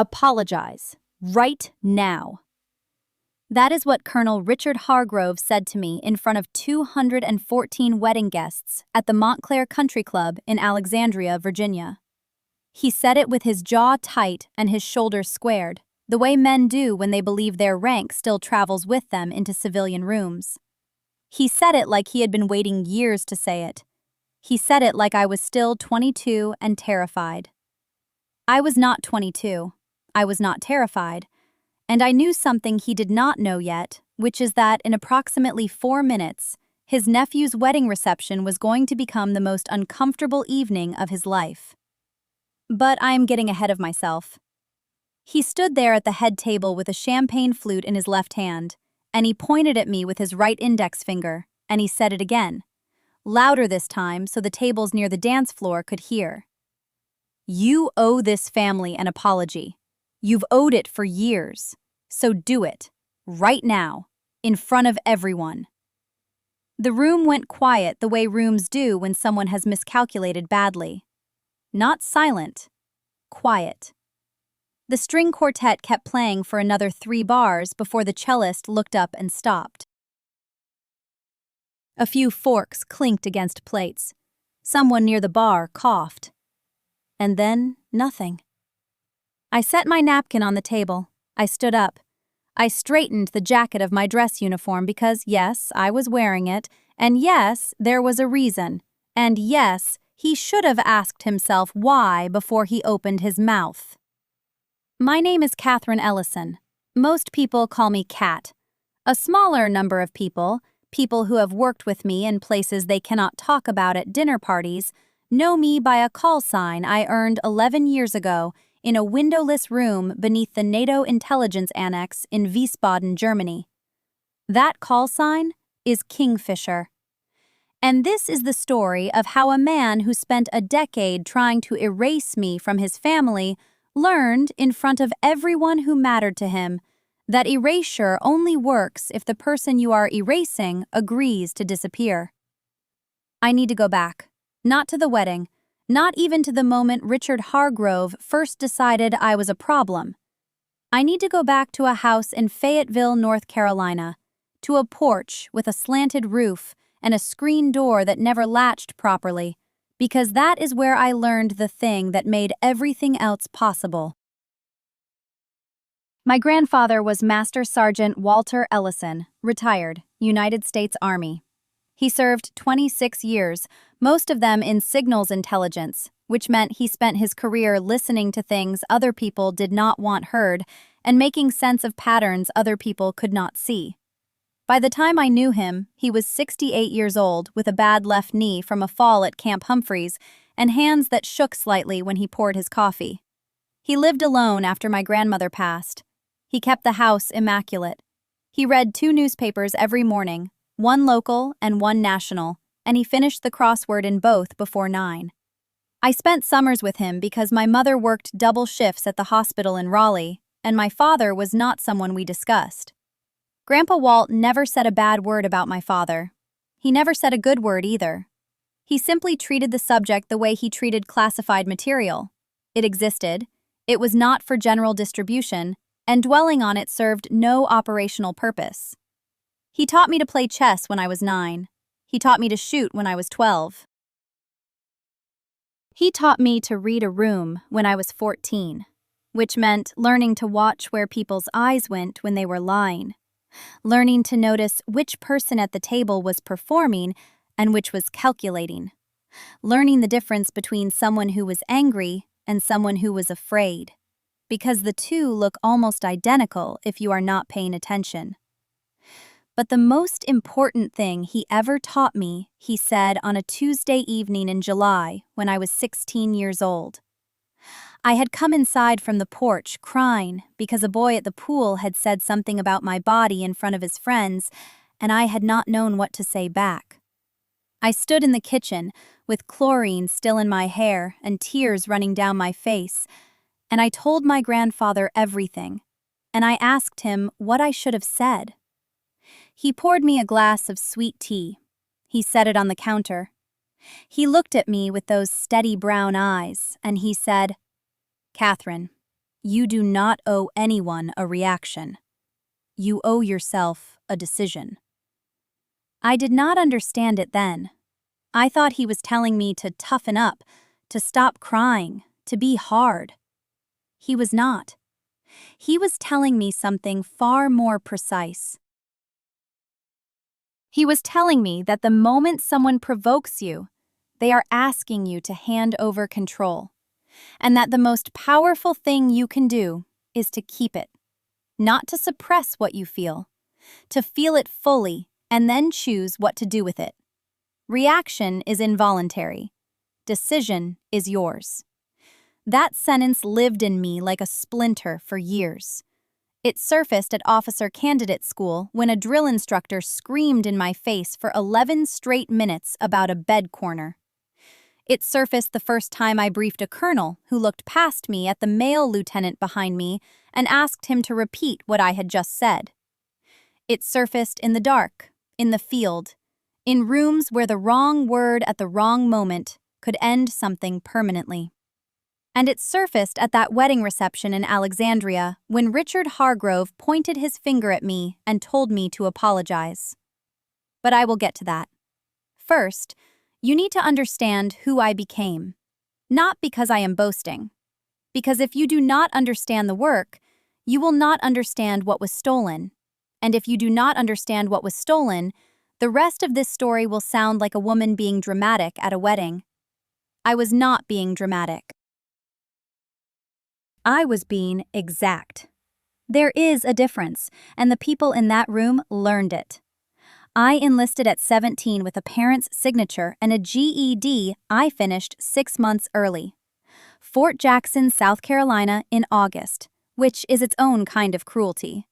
Apologize. Right now. That is what Colonel Richard Hargrove said to me in front of 214 wedding guests at the Montclair Country Club in Alexandria, Virginia. He said it with his jaw tight and his shoulders squared, the way men do when they believe their rank still travels with them into civilian rooms. He said it like he had been waiting years to say it. He said it like I was still 22 and terrified. I was not 22. I was not terrified. And I knew something he did not know yet, which is that in approximately 4 minutes, his nephew's wedding reception was going to become the most uncomfortable evening of his life. But I am getting ahead of myself. He stood there at the head table with a champagne flute in his left hand, and he pointed at me with his right index finger, and he said it again, louder this time so the tables near the dance floor could hear. You owe this family an apology. You've owed it for years. So do it, right now, in front of everyone. The room went quiet the way rooms do when someone has miscalculated badly. Not silent, quiet. The string quartet kept playing for another 3 bars before the cellist looked up and stopped. A few forks clinked against plates. Someone near the bar coughed. And then, nothing. I set my napkin on the table. I stood up. I straightened the jacket of my dress uniform because, yes, I was wearing it, and yes, there was a reason, and yes, he should have asked himself why before he opened his mouth. My name is Catherine Ellison. Most people call me Cat. A smaller number of people who have worked with me in places they cannot talk about at dinner parties, know me by a call sign I earned 11 years ago in a windowless room beneath the NATO intelligence annex in Wiesbaden, Germany. That call sign is Kingfisher. And this is the story of how a man who spent a decade trying to erase me from his family learned in front of everyone who mattered to him that erasure only works if the person you are erasing agrees to disappear. I need to go back. Not to the wedding, not even to the moment Richard Hargrove first decided I was a problem. I need to go back to a house in Fayetteville, North Carolina, to a porch with a slanted roof and a screen door that never latched properly, because that is where I learned the thing that made everything else possible. My grandfather was Master Sergeant Walter Ellison, retired, United States Army. He served 26 years, most of them in signals intelligence, which meant he spent his career listening to things other people did not want heard and making sense of patterns other people could not see. By the time I knew him, he was 68 years old with a bad left knee from a fall at Camp Humphreys and hands that shook slightly when he poured his coffee. He lived alone after my grandmother passed. He kept the house immaculate. He read 2 newspapers every morning, one local and one national, and he finished the crossword in both before 9. I spent summers with him because my mother worked double shifts at the hospital in Raleigh, and my father was not someone we discussed. Grandpa Walt never said a bad word about my father. He never said a good word either. He simply treated the subject the way he treated classified material. It existed, it was not for general distribution, and dwelling on it served no operational purpose. He taught me to play chess when I was 9. He taught me to shoot when I was 12. He taught me to read a room when I was 14, which meant learning to watch where people's eyes went when they were lying, learning to notice which person at the table was performing and which was calculating, learning the difference between someone who was angry and someone who was afraid, because the two look almost identical if you are not paying attention. But the most important thing he ever taught me, he said on a Tuesday evening in July when I was 16 years old. I had come inside from the porch crying because a boy at the pool had said something about my body in front of his friends, and I had not known what to say back. I stood in the kitchen with chlorine still in my hair and tears running down my face, and I told my grandfather everything, and I asked him what I should have said. He poured me a glass of sweet tea. He set it on the counter. He looked at me with those steady brown eyes, and he said, "Catherine, You do not owe anyone a reaction. You owe yourself a decision. I did not understand it then. I thought he was telling me to toughen up, to stop crying, to be hard. He was not. He was telling me something far more precise. He was telling me that the moment someone provokes you, they are asking you to hand over control, and that the most powerful thing you can do is to keep it, not to suppress what you feel, to feel it fully and then choose what to do with it. Reaction is involuntary. Decision is yours. That sentence lived in me like a splinter for years. It surfaced at officer candidate school when a drill instructor screamed in my face for 11 straight minutes about a bed corner. It surfaced the first time I briefed a colonel who looked past me at the male lieutenant behind me and asked him to repeat what I had just said. It surfaced in the dark, in the field, in rooms where the wrong word at the wrong moment could end something permanently. And it surfaced at that wedding reception in Alexandria when Richard Hargrove pointed his finger at me and told me to apologize. But I will get to that. First, you need to understand who I became. Not because I am boasting. Because if you do not understand the work, you will not understand what was stolen. And if you do not understand what was stolen, the rest of this story will sound like a woman being dramatic at a wedding. I was not being dramatic. I was being exact. There is a difference, and the people in that room learned it. I enlisted at 17 with a parent's signature and a GED I finished 6 months early. Fort Jackson, South Carolina in August, which is its own kind of cruelty.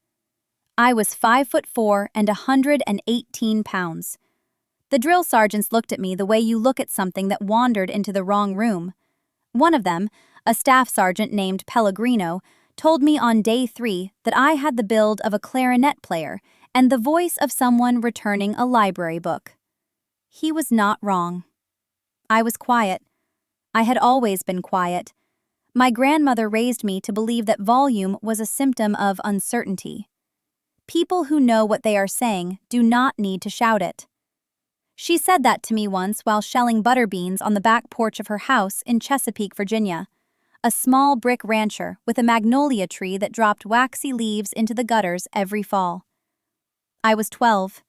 I was 5'4" and 118 pounds. The drill sergeants looked at me the way you look at something that wandered into the wrong room. One of them, a staff sergeant named Pellegrino, told me on day 3 that I had the build of a clarinet player and the voice of someone returning a library book. He was not wrong. I was quiet. I had always been quiet. My grandmother raised me to believe that volume was a symptom of uncertainty. People who know what they are saying do not need to shout it. She said that to me once while shelling butter beans on the back porch of her house in Chesapeake, Virginia, a small brick rancher with a magnolia tree that dropped waxy leaves into the gutters every fall. I was 12.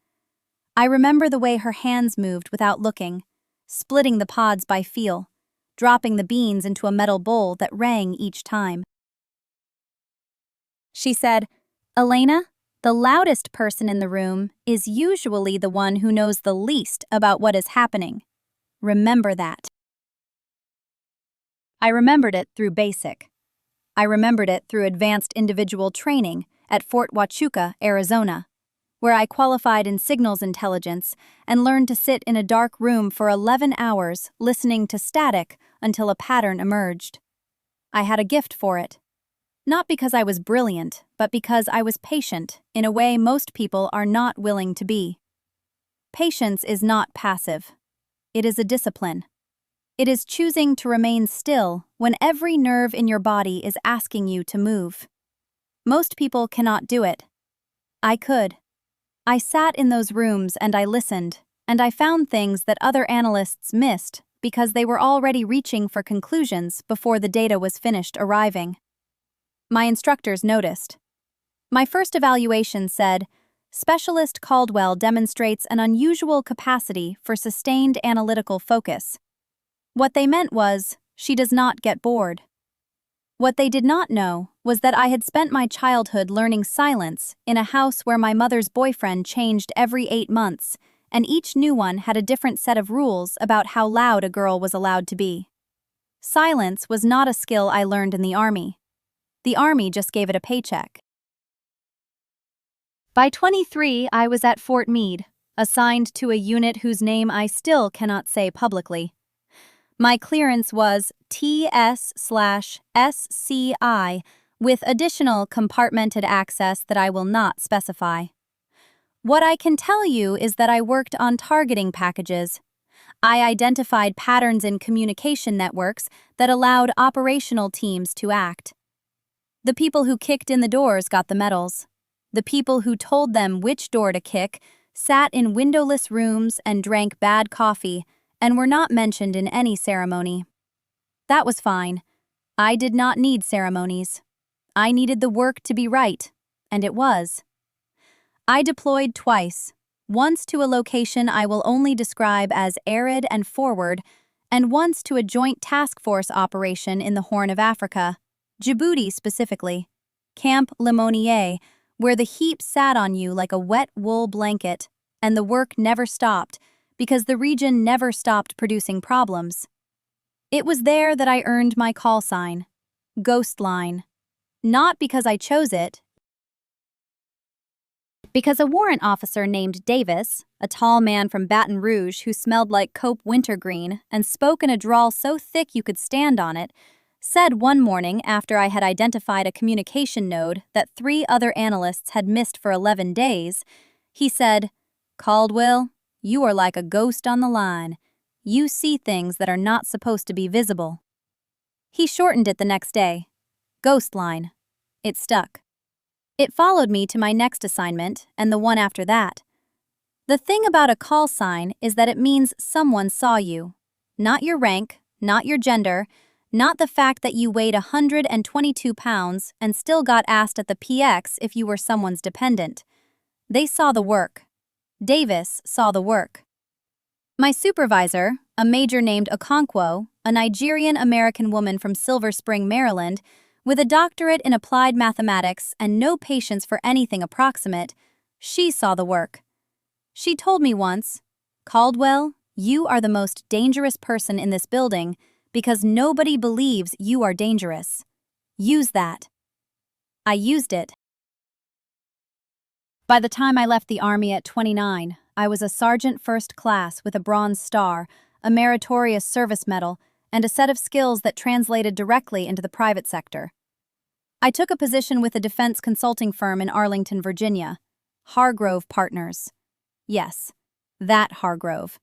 I remember the way her hands moved without looking, splitting the pods by feel, dropping the beans into a metal bowl that rang each time. She said, "Elena, the loudest person in the room is usually the one who knows the least about what is happening. Remember that." I remembered it through basic. I remembered it through advanced individual training at Fort Huachuca, Arizona, where I qualified in signals intelligence and learned to sit in a dark room for 11 hours listening to static until a pattern emerged. I had a gift for it. Not because I was brilliant, but because I was patient in a way most people are not willing to be. Patience is not passive. It is a discipline. It is choosing to remain still when every nerve in your body is asking you to move. Most people cannot do it. I could. I sat in those rooms and I listened, and I found things that other analysts missed because they were already reaching for conclusions before the data was finished arriving. My instructors noticed. My first evaluation said, "Specialist Caldwell demonstrates an unusual capacity for sustained analytical focus." What they meant was, she does not get bored. What they did not know was that I had spent my childhood learning silence in a house where my mother's boyfriend changed every 8 months, and each new one had a different set of rules about how loud a girl was allowed to be. Silence was not a skill I learned in the Army. The Army just gave it a paycheck. By 23, I was at Fort Meade, assigned to a unit whose name I still cannot say publicly. My clearance was TS/SCI with additional compartmented access that I will not specify. What I can tell you is that I worked on targeting packages. I identified patterns in communication networks that allowed operational teams to act. The people who kicked in the doors got the medals. The people who told them which door to kick sat in windowless rooms and drank bad coffee and were not mentioned in any ceremony. That was fine. I did not need ceremonies. I needed the work to be right, and it was. I deployed twice, once to a location I will only describe as arid and forward, and once to a joint task force operation in the Horn of Africa, Djibouti specifically, Camp Limonier, where the heap sat on you like a wet wool blanket, and the work never stopped, because the region never stopped producing problems. It was there that I earned my call sign, Ghost Line. Not because I chose it, because a warrant officer named Davis, a tall man from Baton Rouge who smelled like Cope wintergreen and spoke in a drawl so thick you could stand on it, said one morning after I had identified a communication node that 3 other analysts had missed for 11 days, he said, "Caldwell, you are like a ghost on the line. You see things that are not supposed to be visible." He shortened it the next day. Ghost Line. It stuck. It followed me to my next assignment and the one after that. The thing about a call sign is that it means someone saw you. Not your rank, not your gender, not the fact that you weighed 122 pounds and still got asked at the PX if you were someone's dependent. They saw the work. Davis saw the work. My supervisor, a major named Okonkwo, a Nigerian-American woman from Silver Spring, Maryland, with a doctorate in applied mathematics and no patience for anything approximate, she saw the work. She told me once, "Caldwell, you are the most dangerous person in this building because nobody believes you are dangerous. Use that." I used it. By the time I left the Army at 29, I was a sergeant first class with a Bronze Star, a meritorious service medal, and a set of skills that translated directly into the private sector. I took a position with a defense consulting firm in Arlington, Virginia, Hargrove Partners. Yes, that Hargrove.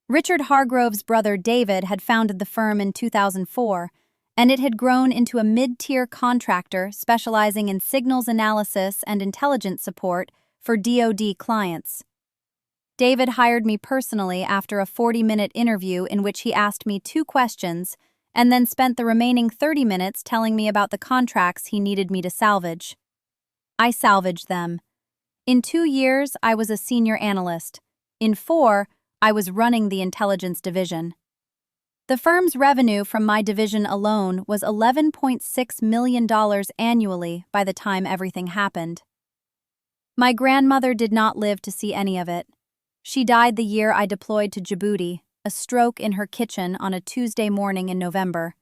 Richard Hargrove's brother David had founded the firm in 2004, and it had grown into a mid-tier contractor specializing in signals analysis and intelligence support for DoD clients. David hired me personally after a 40-minute interview in which he asked me 2 questions and then spent the remaining 30 minutes telling me about the contracts he needed me to salvage. I salvaged them. In 2 years, I was a senior analyst. In 4, I was running the intelligence division. The firm's revenue from my division alone was $11.6 million annually by the time everything happened. My grandmother did not live to see any of it. She died the year I deployed to Djibouti, a stroke in her kitchen on a Tuesday morning in November.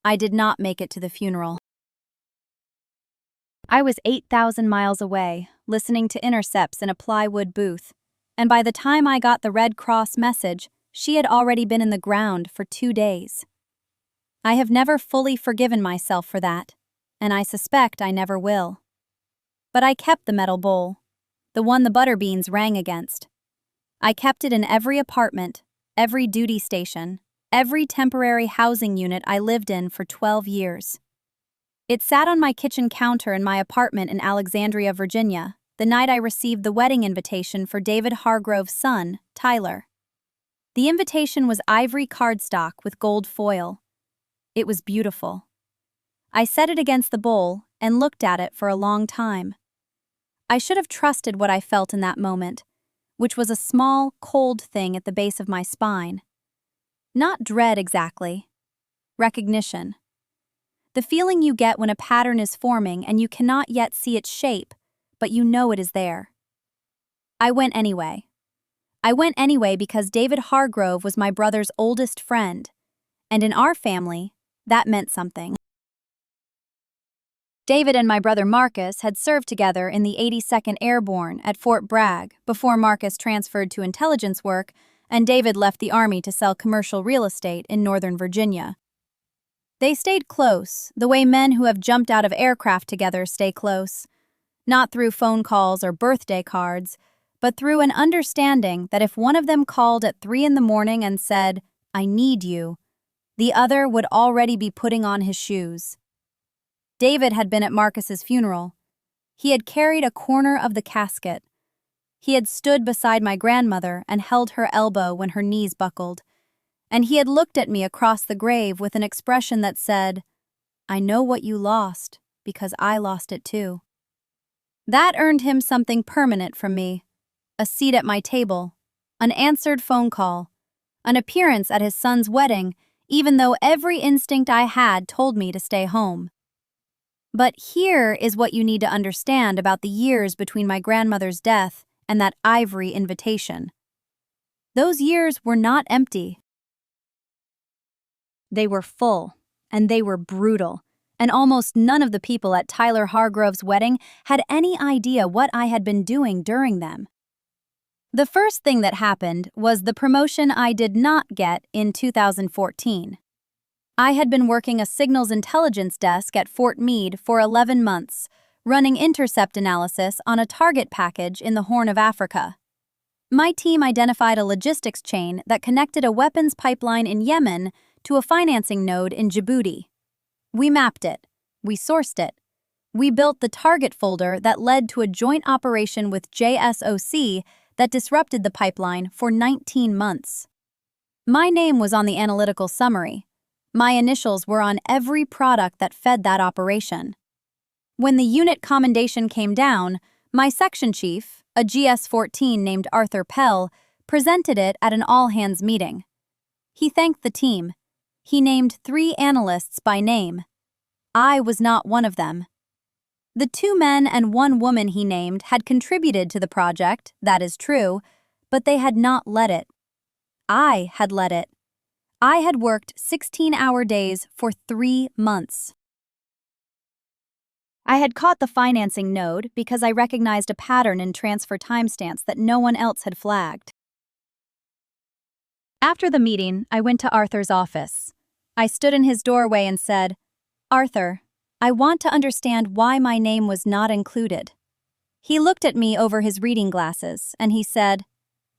I did not make it to the funeral. I was 8,000 miles away, listening to intercepts in a plywood booth, and by the time I got the Red Cross message, she had already been in the ground for 2 days. I have never fully forgiven myself for that, and I suspect I never will. But I kept the metal bowl, the one the butter beans rang against. I kept it in every apartment, every duty station, every temporary housing unit I lived in for 12 years. It sat on my kitchen counter in my apartment in Alexandria, Virginia, the night I received the wedding invitation for David Hargrove's son, Tyler. The invitation was ivory cardstock with gold foil. It was beautiful. I set it against the bowl and looked at it for a long time. I should have trusted what I felt in that moment, which was a small, cold thing at the base of my spine. Not dread exactly. Recognition. The feeling you get when a pattern is forming and you cannot yet see its shape, but you know it is there. I went anyway. I went anyway because David Hargrove was my brother's oldest friend, and in our family, that meant something. David and my brother Marcus had served together in the 82nd Airborne at Fort Bragg before Marcus transferred to intelligence work and David left the Army to sell commercial real estate in Northern Virginia. They stayed close, the way men who have jumped out of aircraft together stay close. Not through phone calls or birthday cards, but through an understanding that if one of them called at 3 in the morning and said, "I need you," the other would already be putting on his shoes. David had been at Marcus's funeral. He had carried a corner of the casket. He had stood beside my grandmother and held her elbow when her knees buckled. And he had looked at me across the grave with an expression that said, "I know what you lost, because I lost it too." That earned him something permanent from me. A seat at my table, an answered phone call, an appearance at his son's wedding, even though every instinct I had told me to stay home. But here is what you need to understand about the years between my grandmother's death and that ivory invitation. Those years were not empty. They were full, and they were brutal, and almost none of the people at Tyler Hargrove's wedding had any idea what I had been doing during them. The first thing that happened was the promotion I did not get in 2014. I had been working a signals intelligence desk at Fort Meade for 11 months, running intercept analysis on a target package in the Horn of Africa. My team identified a logistics chain that connected a weapons pipeline in Yemen to a financing node in Djibouti. We mapped it. We sourced it. We built the target folder that led to a joint operation with JSOC that disrupted the pipeline for 19 months. My name was on the analytical summary. My initials were on every product that fed that operation. When the unit commendation came down, my section chief, a GS-14 named Arthur Pell, presented it at an all-hands meeting. He thanked the team. He named 3 analysts by name. I was not one of them. The 2 men and 1 woman he named had contributed to the project, that is true, but they had not led it. I had led it. I had worked 16-hour days for 3 months. I had caught the financing node because I recognized a pattern in transfer timestamps that no one else had flagged. After the meeting, I went to Arthur's office. I stood in his doorway and said, "Arthur, I want to understand why my name was not included." He looked at me over his reading glasses, and he said,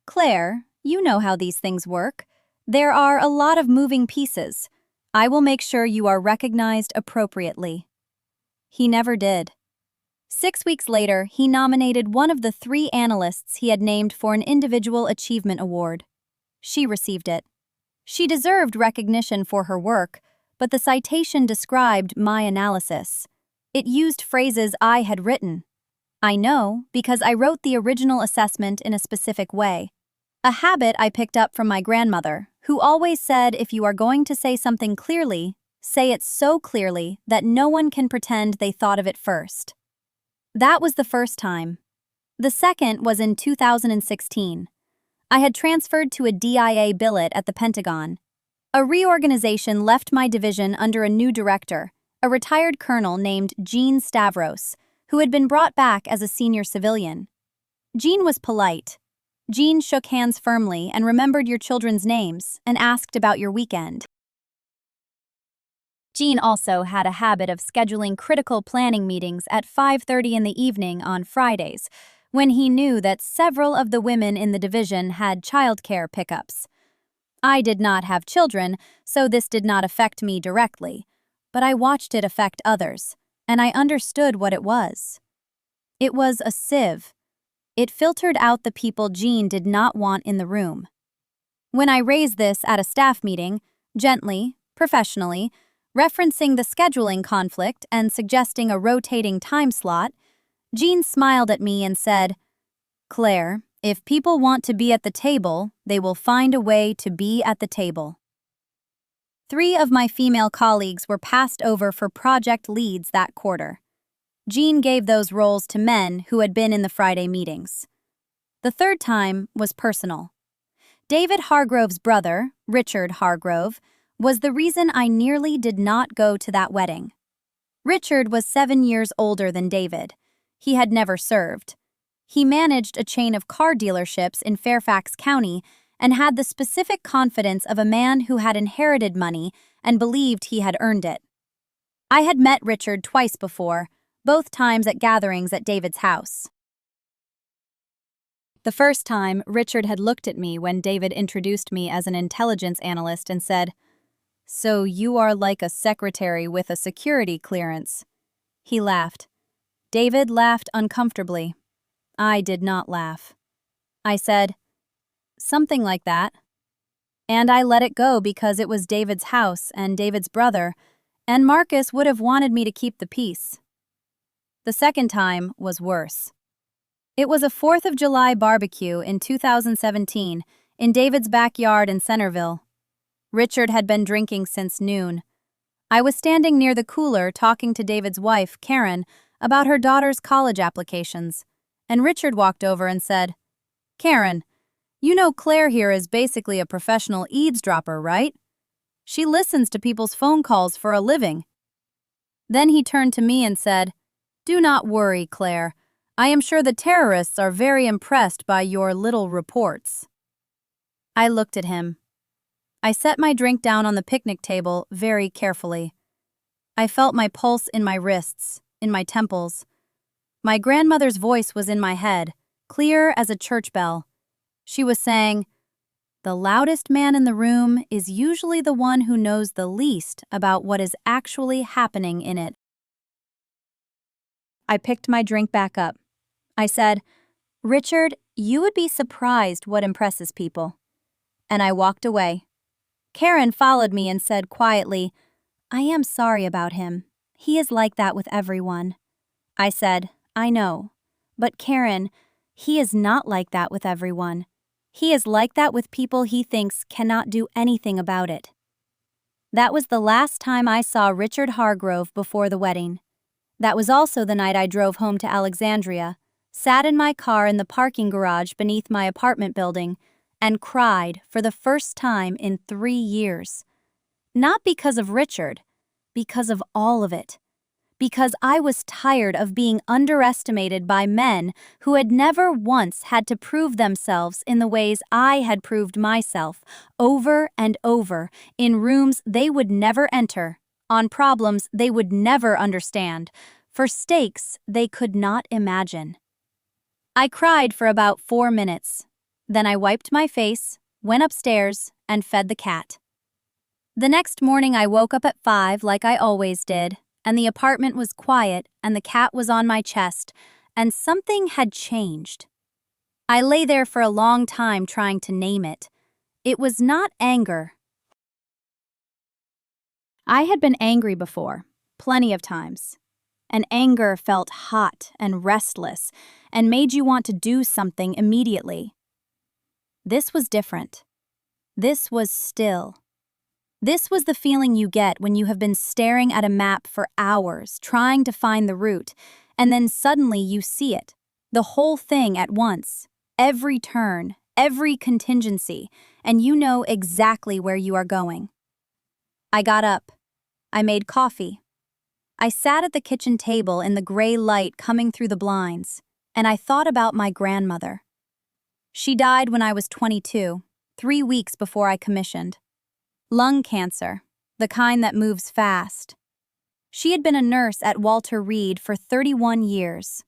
"Claire, you know how these things work. There are a lot of moving pieces. I will make sure you are recognized appropriately." He never did. 6 weeks later, he nominated one of the 3 analysts he had named for an Individual Achievement Award. She received it. She deserved recognition for her work, but the citation described my analysis. It used phrases I had written. I know because I wrote the original assessment in a specific way. A habit I picked up from my grandmother, who always said if you are going to say something clearly, say it so clearly that no one can pretend they thought of it first. That was the first time. The second was in 2016. I had transferred to a DIA billet at the Pentagon. A reorganization left my division under a new director, a retired colonel named Gene Stavros, who had been brought back as a senior civilian. Gene was polite. Gene shook hands firmly and remembered your children's names and asked about your weekend. Gene also had a habit of scheduling critical planning meetings at 5:30 in the evening on Fridays, when he knew that several of the women in the division had childcare pickups. I did not have children, so this did not affect me directly, but I watched it affect others, and I understood what it was. It was a sieve. It filtered out the people Gene did not want in the room. When I raised this at a staff meeting, gently, professionally, referencing the scheduling conflict and suggesting a rotating time slot, Gene smiled at me and said, "Claire, if people want to be at the table, they will find a way to be at the table." 3 of my female colleagues were passed over for project leads that quarter. Gene gave those roles to men who had been in the Friday meetings. The third time was personal. David Hargrove's brother, Richard Hargrove, was the reason I nearly did not go to that wedding. Richard was 7 years older than David. He had never served. He managed a chain of car dealerships in Fairfax County and had the specific confidence of a man who had inherited money and believed he had earned it. I had met Richard twice before, both times at gatherings at David's house. The first time, Richard had looked at me when David introduced me as an intelligence analyst and said, "So you are like a secretary with a security clearance." He laughed. David laughed uncomfortably. I did not laugh. I said, "Something like that." And I let it go because it was David's house and David's brother, and Marcus would have wanted me to keep the peace. The second time was worse. It was a 4th of July barbecue in 2017 in David's backyard in Centerville. Richard had been drinking since noon. I was standing near the cooler talking to David's wife, Karen, about her daughter's college applications, and Richard walked over and said, "Karen, you know Claire here is basically a professional eavesdropper, right? She listens to people's phone calls for a living." Then he turned to me and said, "Do not worry, Claire. I am sure the terrorists are very impressed by your little reports." I looked at him. I set my drink down on the picnic table very carefully. I felt my pulse in my wrists, in my temples. My grandmother's voice was in my head, clear as a church bell. She was saying, "The loudest man in the room is usually the one who knows the least about what is actually happening in it." I picked my drink back up. I said, "Richard, you would be surprised what impresses people." And I walked away. Karen followed me and said quietly, "I am sorry about him. He is like that with everyone." I said, "I know. But Karen, he is not like that with everyone. He is like that with people he thinks cannot do anything about it." That was the last time I saw Richard Hargrove before the wedding. That was also the night I drove home to Alexandria, sat in my car in the parking garage beneath my apartment building, and cried for the first time in 3 years. Not because of Richard, because of all of it. Because I was tired of being underestimated by men who had never once had to prove themselves in the ways I had proved myself, over and over, in rooms they would never enter, on problems they would never understand, for stakes they could not imagine. I cried for about 4 minutes. Then I wiped my face, went upstairs, and fed the cat. The next morning I woke up at 5 like I always did, and the apartment was quiet and the cat was on my chest, and something had changed. I lay there for a long time trying to name it. It was not anger. I had been angry before, plenty of times. And anger felt hot and restless and made you want to do something immediately. This was different. This was still. This was the feeling you get when you have been staring at a map for hours, trying to find the route, and then suddenly you see it, the whole thing at once, every turn, every contingency, and you know exactly where you are going. I got up. I made coffee. I sat at the kitchen table in the gray light coming through the blinds, and I thought about my grandmother. She died when I was 22, 3 weeks before I commissioned. Lung cancer, the kind that moves fast. She had been a nurse at Walter Reed for 31 years.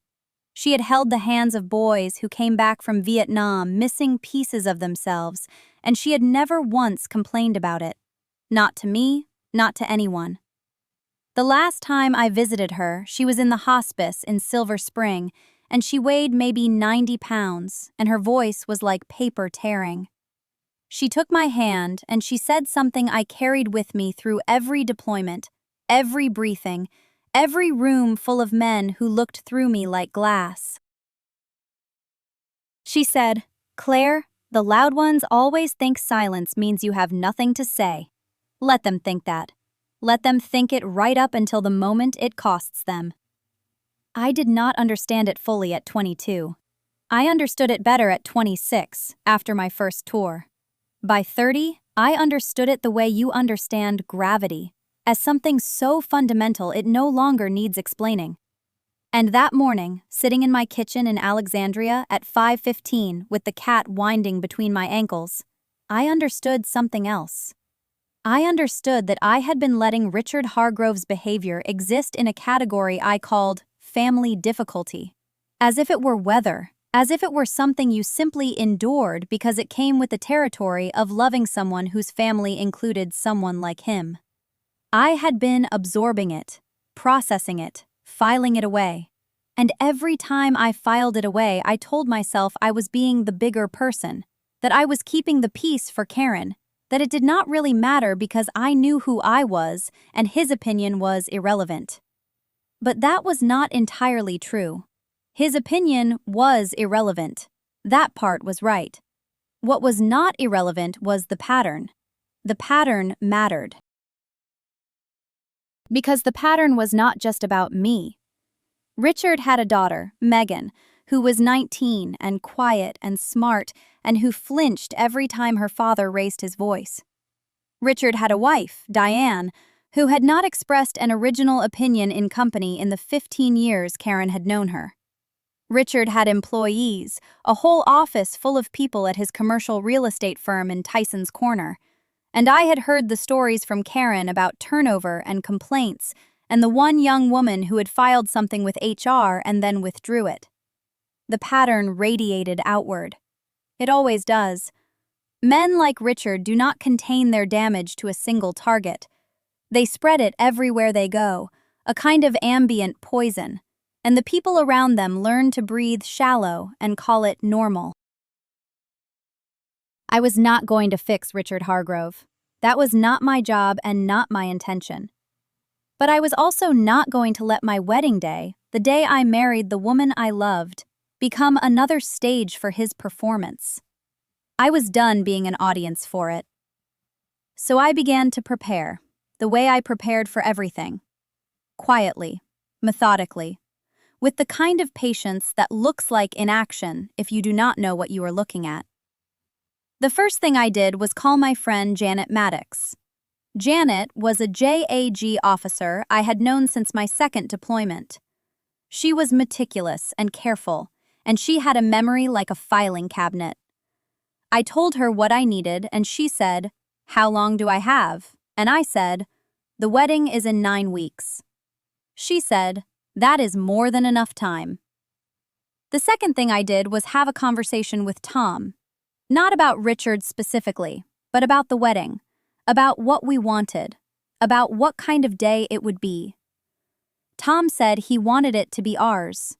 She had held the hands of boys who came back from Vietnam missing pieces of themselves, and she had never once complained about it. Not to me, not to anyone. The last time I visited her, she was in the hospice in Silver Spring, and she weighed maybe 90 pounds, and her voice was like paper tearing. She took my hand, and she said something I carried with me through every deployment, every briefing, every room full of men who looked through me like glass. She said, "Claire, the loud ones always think silence means you have nothing to say. Let them think that. Let them think it right up until the moment it costs them." I did not understand it fully at 22. I understood it better at 26, after my first tour. By 30, I understood it the way you understand gravity, as something so fundamental it no longer needs explaining. And that morning, sitting in my kitchen in Alexandria at 5:15 with the cat winding between my ankles, I understood something else. I understood that I had been letting Richard Hargrove's behavior exist in a category I called family difficulty, as if it were weather, as if it were something you simply endured because it came with the territory of loving someone whose family included someone like him. I had been absorbing it, processing it, filing it away. And every time I filed it away, I told myself I was being the bigger person, that I was keeping the peace for Karen, that it did not really matter because I knew who I was and his opinion was irrelevant. But that was not entirely true. His opinion was irrelevant. That part was right. What was not irrelevant was the pattern. The pattern mattered. Because the pattern was not just about me. Richard had a daughter, Megan, who was 19 and quiet and smart and who flinched every time her father raised his voice. Richard had a wife, Diane, who had not expressed an original opinion in company in the 15 years Karen had known her. Richard had employees, a whole office full of people at his commercial real estate firm in Tyson's Corner. And I had heard the stories from Karen about turnover and complaints and the one young woman who had filed something with HR and then withdrew it. The pattern radiated outward. It always does. Men like Richard do not contain their damage to a single target. They spread it everywhere they go, a kind of ambient poison, and the people around them learn to breathe shallow and call it normal. I was not going to fix Richard Hargrove. That was not my job and not my intention. But I was also not going to let my wedding day, the day I married the woman I loved, become another stage for his performance. I was done being an audience for it. So I began to prepare, the way I prepared for everything. Quietly, methodically, with the kind of patience that looks like inaction if you do not know what you are looking at. The first thing I did was call my friend Janet Maddox. Janet was a JAG officer I had known since my second deployment. She was meticulous and careful, and she had a memory like a filing cabinet. I told her what I needed, and she said, "How long do I have?" And I said, "The wedding is in 9 weeks." She said, "That is more than enough time." The second thing I did was have a conversation with Tom. Not about Richard specifically, but about the wedding, about what we wanted, about what kind of day it would be. Tom said he wanted it to be ours.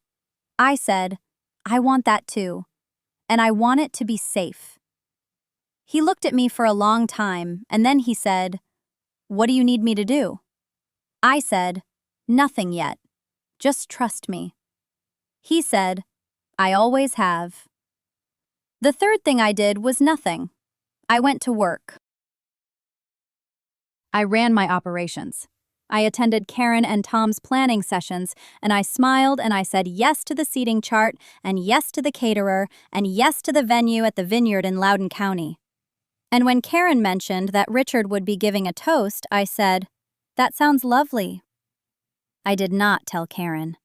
I said, "I want that too, and I want it to be safe." He looked at me for a long time, and then he said, "What do you need me to do?" I said, "Nothing yet. Just trust me." He said, "I always have." The third thing I did was nothing. I went to work. I ran my operations. I attended Karen and Tom's planning sessions, and I smiled and I said yes to the seating chart, and yes to the caterer, and yes to the venue at the vineyard in Loudoun County. And when Karen mentioned that Richard would be giving a toast, I said, "That sounds lovely." I did not tell Karen.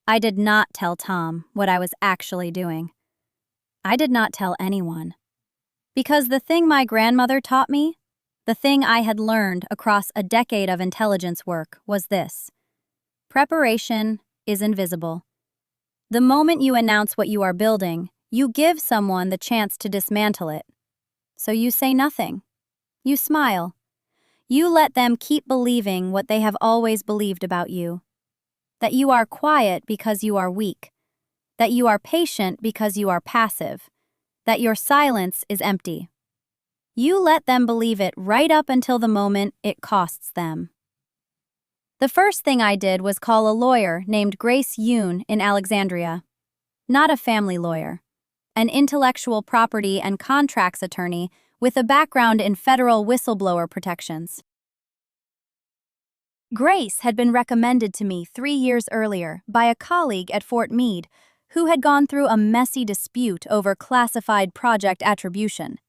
I did not tell Tom what I was actually doing. I did not tell anyone. Because the thing my grandmother taught me, the thing I had learned across a decade of intelligence work, was this: preparation is invisible. The moment you announce what you are building, you give someone the chance to dismantle it. So you say nothing. You smile. You let them keep believing what they have always believed about you. That you are quiet because you are weak. That you are patient because you are passive. That your silence is empty. You let them believe it right up until the moment it costs them. The first thing I did was call a lawyer named Grace Yoon in Alexandria. Not a family lawyer. An intellectual property and contracts attorney with a background in federal whistleblower protections. Grace had been recommended to me 3 years earlier by a colleague at Fort Meade who had gone through a messy dispute over classified project attribution.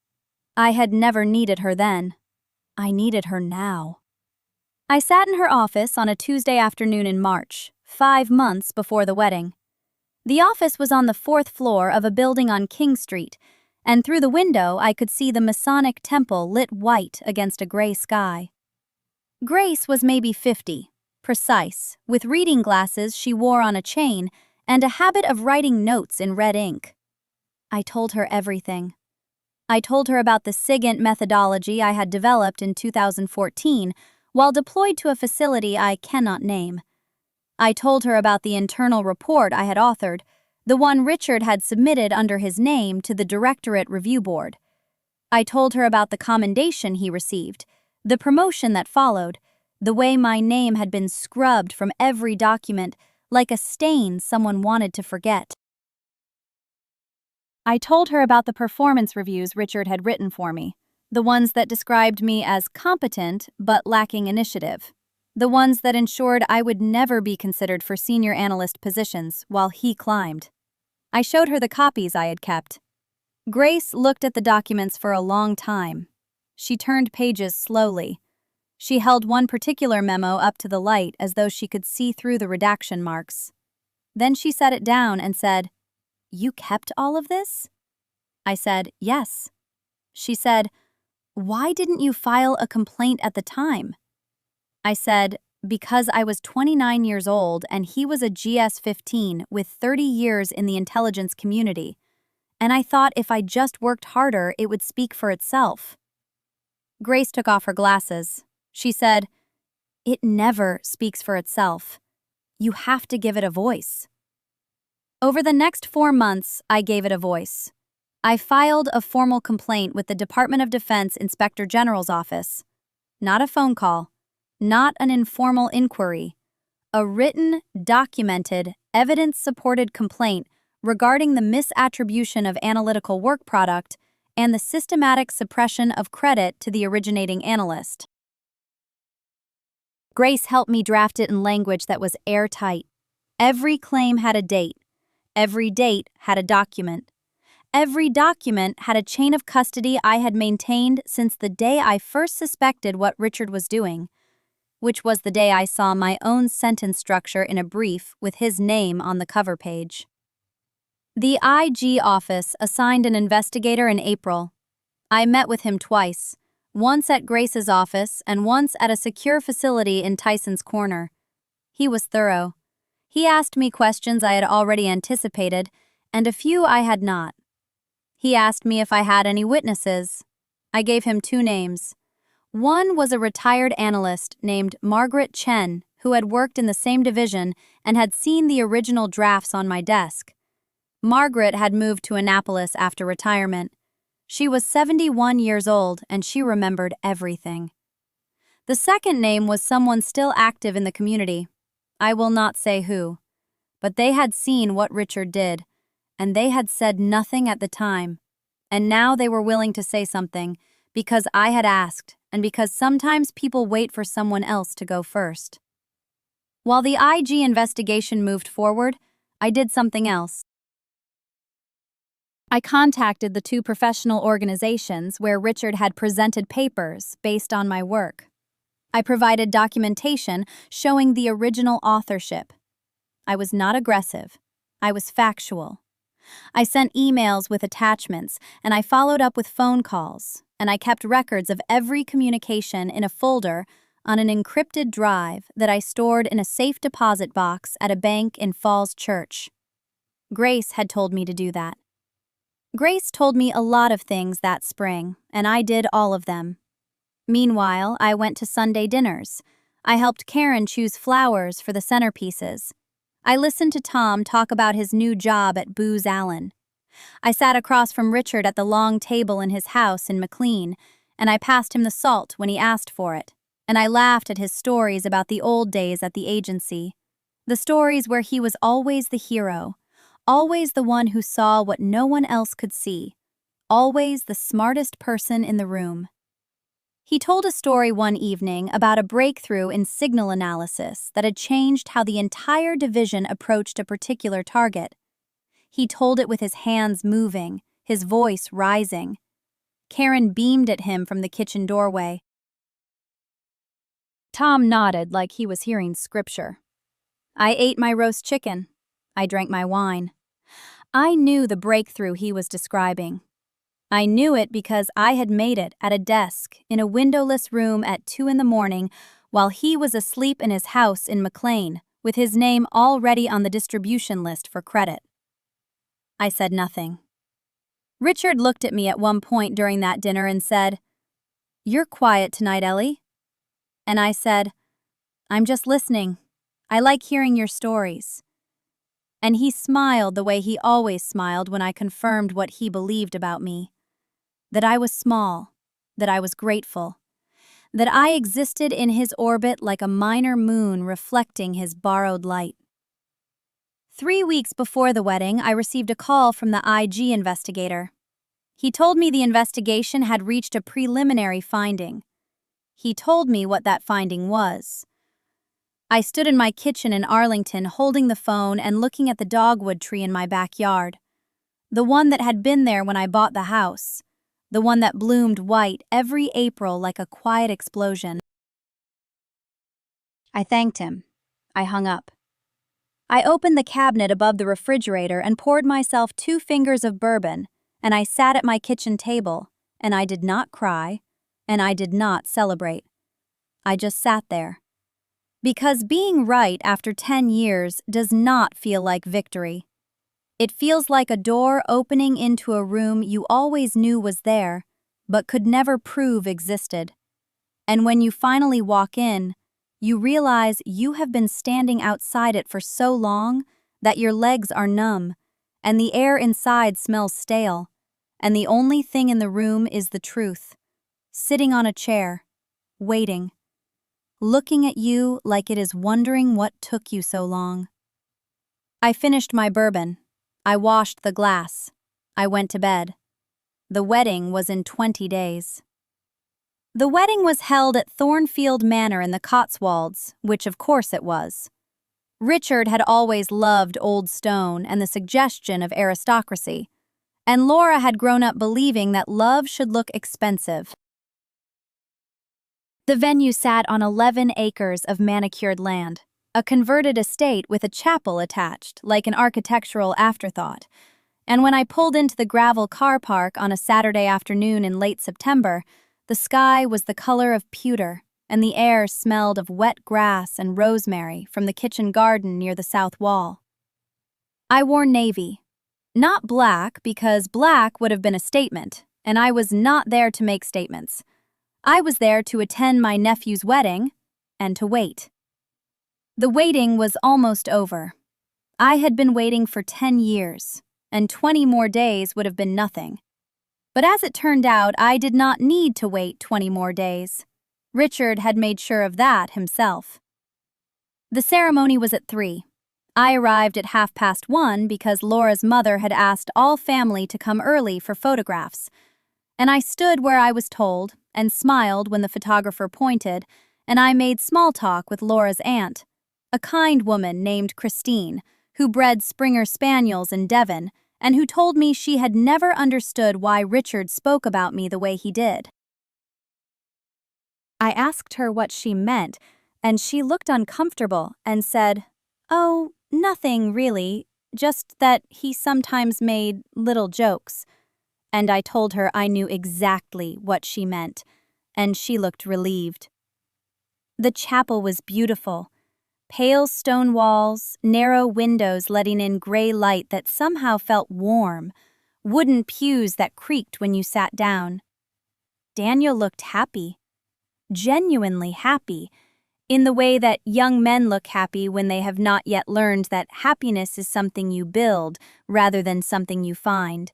I had never needed her then. I needed her now. I sat in her office on a Tuesday afternoon in March, 5 months before the wedding. The office was on the 4th floor of a building on King Street, and through the window I could see the Masonic temple lit white against a gray sky. Grace was maybe 50, precise, with reading glasses she wore on a chain and a habit of writing notes in red ink. I told her everything. I told her about the SIGINT methodology I had developed in 2014 while deployed to a facility I cannot name. I told her about the internal report I had authored, the one Richard had submitted under his name to the Directorate Review Board. I told her about the commendation he received, the promotion that followed, the way my name had been scrubbed from every document like a stain someone wanted to forget. I told her about the performance reviews Richard had written for me, the ones that described me as competent but lacking initiative, the ones that ensured I would never be considered for senior analyst positions while he climbed. I showed her the copies I had kept. Grace looked at the documents for a long time. She turned pages slowly. She held one particular memo up to the light as though she could see through the redaction marks. Then she set it down and said, "You kept all of this?" I said, "Yes." She said, "Why didn't you file a complaint at the time?" I said, "Because I was 29 years old and he was a GS-15 with 30 years in the intelligence community, and I thought if I just worked harder it would speak for itself." Grace took off her glasses. She said, "It never speaks for itself. You have to give it a voice." Over the next 4 months, I gave it a voice. I filed a formal complaint with the Department of Defense Inspector General's office. Not a phone call, not an informal inquiry, a written, documented, evidence-supported complaint regarding the misattribution of analytical work product and the systematic suppression of credit to the originating analyst. Grace helped me draft it in language that was airtight. Every claim had a date. Every date had a document. Every document had a chain of custody I had maintained since the day I first suspected what Richard was doing, which was the day I saw my own sentence structure in a brief with his name on the cover page. The IG office assigned an investigator in April. I met with him twice, once at Grace's office and once at a secure facility in Tyson's Corner. He was thorough. He asked me questions I had already anticipated, and a few I had not. He asked me if I had any witnesses. I gave him 2 names. One was a retired analyst named Margaret Chen, who had worked in the same division and had seen the original drafts on my desk. Margaret had moved to Annapolis after retirement. She was 71 years old, and she remembered everything. The second name was someone still active in the community. I will not say who, but they had seen what Richard did, and they had said nothing at the time, and now they were willing to say something because I had asked and because sometimes people wait for someone else to go first. While the IG investigation moved forward, I did something else. I contacted the 2 professional organizations where Richard had presented papers based on my work. I provided documentation showing the original authorship. I was not aggressive. I was factual. I sent emails with attachments, and I followed up with phone calls, and I kept records of every communication in a folder on an encrypted drive that I stored in a safe deposit box at a bank in Falls Church. Grace had told me to do that. Grace told me a lot of things that spring, and I did all of them. Meanwhile, I went to Sunday dinners. I helped Karen choose flowers for the centerpieces. I listened to Tom talk about his new job at Booz Allen. I sat across from Richard at the long table in his house in McLean, and I passed him the salt when he asked for it, and I laughed at his stories about the old days at the agency, the stories where he was always the hero, always the one who saw what no one else could see, always the smartest person in the room. He told a story one evening about a breakthrough in signal analysis that had changed how the entire division approached a particular target. He told it with his hands moving, his voice rising. Karen beamed at him from the kitchen doorway. Tom nodded like he was hearing scripture. I ate my roast chicken. I drank my wine. I knew the breakthrough he was describing. I knew it because I had made it at a desk in a windowless room at 2 a.m. while he was asleep in his house in McLean, with his name already on the distribution list for credit. I said nothing. Richard looked at me at one point during that dinner and said, "You're quiet tonight, Ellie." And I said, "I'm just listening. I like hearing your stories." And he smiled the way he always smiled when I confirmed what he believed about me. That I was small, that I was grateful, that I existed in his orbit like a minor moon reflecting his borrowed light. 3 weeks before the wedding, I received a call from the IG investigator. He told me the investigation had reached a preliminary finding. He told me what that finding was. I stood in my kitchen in Arlington holding the phone and looking at the dogwood tree in my backyard. The one that had been there when I bought the house. The one that bloomed white every April like a quiet explosion. I thanked him. I hung up. I opened the cabinet above the refrigerator and poured myself 2 fingers of bourbon, and I sat at my kitchen table, and I did not cry, and I did not celebrate. I just sat there. Because being right after 10 years does not feel like victory. It feels like a door opening into a room you always knew was there, but could never prove existed. And when you finally walk in, you realize you have been standing outside it for so long that your legs are numb, and the air inside smells stale, and the only thing in the room is the truth, sitting on a chair, waiting, looking at you like it is wondering what took you so long. I finished my bourbon. I washed the glass. I went to bed. The wedding was in 20 days. The wedding was held at Thornfield Manor in the Cotswolds, which of course it was. Richard had always loved old stone and the suggestion of aristocracy, and Laura had grown up believing that love should look expensive. The venue sat on 11 acres of manicured land, a converted estate with a chapel attached, like an architectural afterthought. And when I pulled into the gravel car park on a Saturday afternoon in late September, the sky was the color of pewter, and the air smelled of wet grass and rosemary from the kitchen garden near the south wall. I wore navy. Not black, because black would have been a statement, and I was not there to make statements. I was there to attend my nephew's wedding and to wait. The waiting was almost over. I had been waiting for 10 years, and 20 more days would have been nothing. But as it turned out, I did not need to wait 20 more days. Richard had made sure of that himself. The ceremony was at 3. I arrived at 1:30 because Laura's mother had asked all family to come early for photographs. And I stood where I was told and smiled when the photographer pointed, and I made small talk with Laura's aunt, a kind woman named Christine, who bred Springer Spaniels in Devon, and who told me she had never understood why Richard spoke about me the way he did. I asked her what she meant, and she looked uncomfortable and said, "Oh, nothing really, just that he sometimes made little jokes." And I told her I knew exactly what she meant, and she looked relieved. The chapel was beautiful. Pale stone walls, narrow windows letting in gray light that somehow felt warm, wooden pews that creaked when you sat down. Daniel looked happy, genuinely happy, in the way that young men look happy when they have not yet learned that happiness is something you build rather than something you find.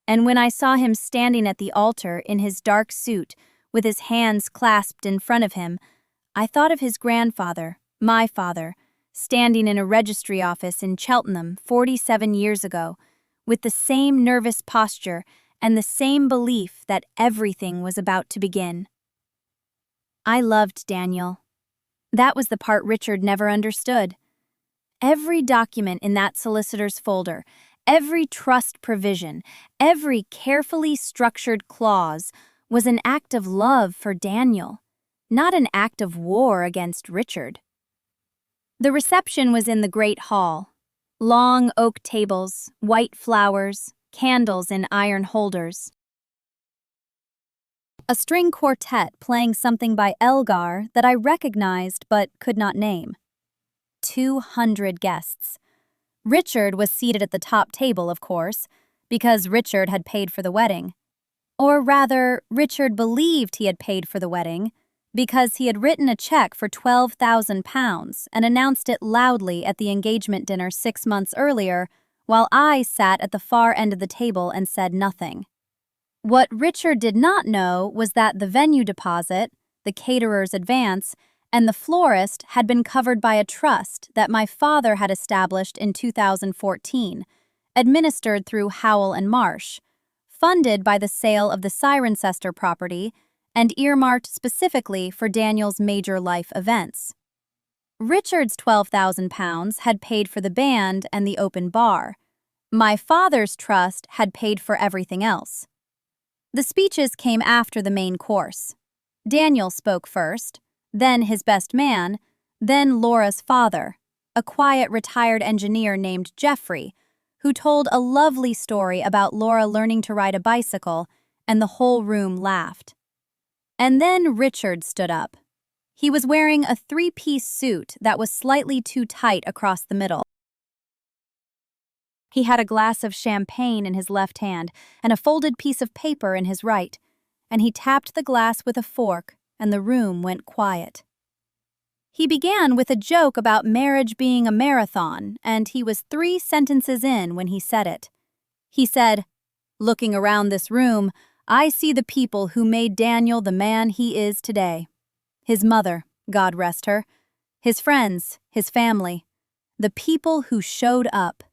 And when I saw him standing at the altar in his dark suit, with his hands clasped in front of him, I thought of his grandfather, my father, standing in a registry office in Cheltenham 47 years ago, with the same nervous posture and the same belief that everything was about to begin. I loved Daniel. That was the part Richard never understood. Every document in that solicitor's folder, every trust provision, every carefully structured clause was an act of love for Daniel, not an act of war against Richard. The reception was in the great hall. Long oak tables, white flowers, candles in iron holders. A string quartet playing something by Elgar that I recognized but could not name. 200 guests. Richard was seated at the top table, of course, because Richard had paid for the wedding. Or rather, Richard believed he had paid for the wedding, because he had written a check for £12,000 and announced it loudly at the engagement dinner 6 months earlier, while I sat at the far end of the table and said nothing. What Richard did not know was that the venue deposit, the caterer's advance, and the florist had been covered by a trust that my father had established in 2014, administered through Howell and Marsh, funded by the sale of the Cirencester property, and earmarked specifically for Daniel's major life events. Richard's £12,000 had paid for the band and the open bar. My father's trust had paid for everything else. The speeches came after the main course. Daniel spoke first, then his best man, then Laura's father, a quiet retired engineer named Jeffrey, who told a lovely story about Laura learning to ride a bicycle, and the whole room laughed. And then Richard stood up. He was wearing a 3-piece suit that was slightly too tight across the middle. He had a glass of champagne in his left hand and a folded piece of paper in his right, and he tapped the glass with a fork, and the room went quiet. He began with a joke about marriage being a marathon, and he was 3 sentences in when he said it. He said, "Looking around this room, I see the people who made Daniel the man he is today. His mother, God rest her, his friends, his family, the people who showed up."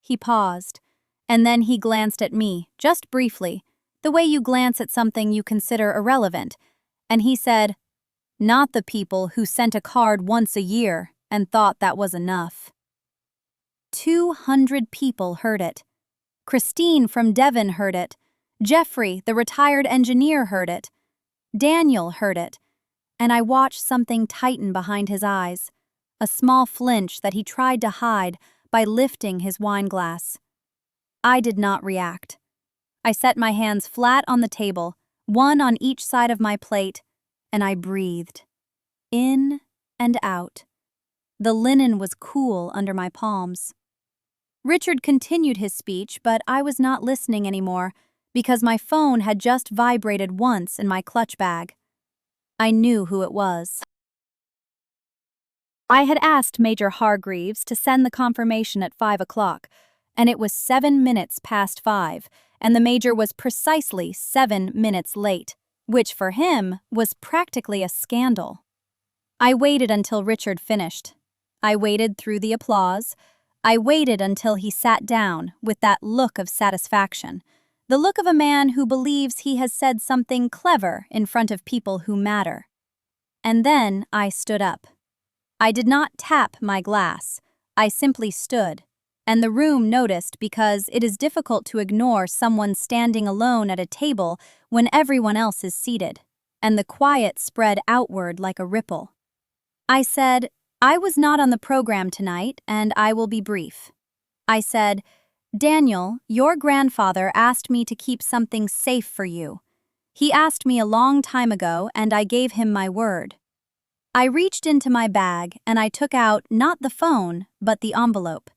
He paused, and then he glanced at me, just briefly, the way you glance at something you consider irrelevant, and he said, "Not the people who sent a card once a year and thought that was enough." 200 people heard it. Christine from Devon heard it. Jeffrey, the retired engineer, heard it. Daniel heard it. And I watched something tighten behind his eyes, a small flinch that he tried to hide by lifting his wineglass. I did not react. I set my hands flat on the table, one on each side of my plate, and I breathed. In and out. The linen was cool under my palms. Richard continued his speech, but I was not listening anymore because my phone had just vibrated once in my clutch bag. I knew who it was. I had asked Major Hargreaves to send the confirmation at 5 o'clock, and it was 7 minutes past 5, and the Major was precisely 7 minutes late, which for him was practically a scandal. I waited until Richard finished. I waited through the applause. I waited until he sat down with that look of satisfaction, the look of a man who believes he has said something clever in front of people who matter. And then I stood up. I did not tap my glass. I simply stood, and the room noticed because it is difficult to ignore someone standing alone at a table when everyone else is seated, and the quiet spread outward like a ripple. I said, "I was not on the program tonight, and I will be brief." I said, "Daniel, your grandfather asked me to keep something safe for you. He asked me a long time ago, and I gave him my word." I reached into my bag and I took out not the phone, but the envelope.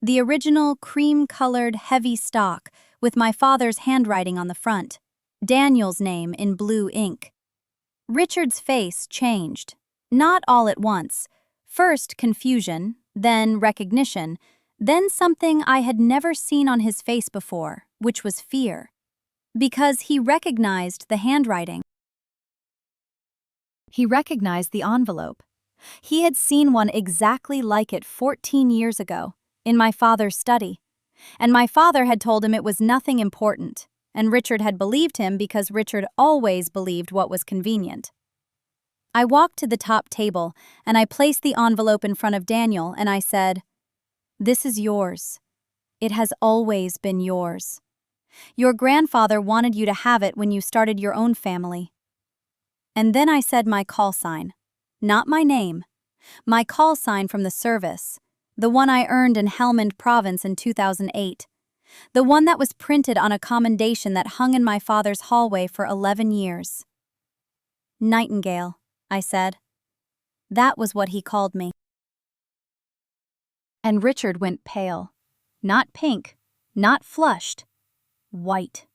The original cream-colored heavy stock with my father's handwriting on the front, Daniel's name in blue ink. Richard's face changed, not all at once. First confusion, then recognition, then something I had never seen on his face before, which was fear. Because he recognized the handwriting. He recognized the envelope. He had seen one exactly like it 14 years ago, in my father's study. And my father had told him it was nothing important, and Richard had believed him because Richard always believed what was convenient. I walked to the top table, and I placed the envelope in front of Daniel, and I said, "This is yours. It has always been yours. Your grandfather wanted you to have it when you started your own family." And then I said my call sign, not my name, my call sign from the service, the one I earned in Helmand Province in 2008, the one that was printed on a commendation that hung in my father's hallway for 11 years. "Nightingale," I said. That was what he called me. And Richard went pale. Not pink, not flushed. White.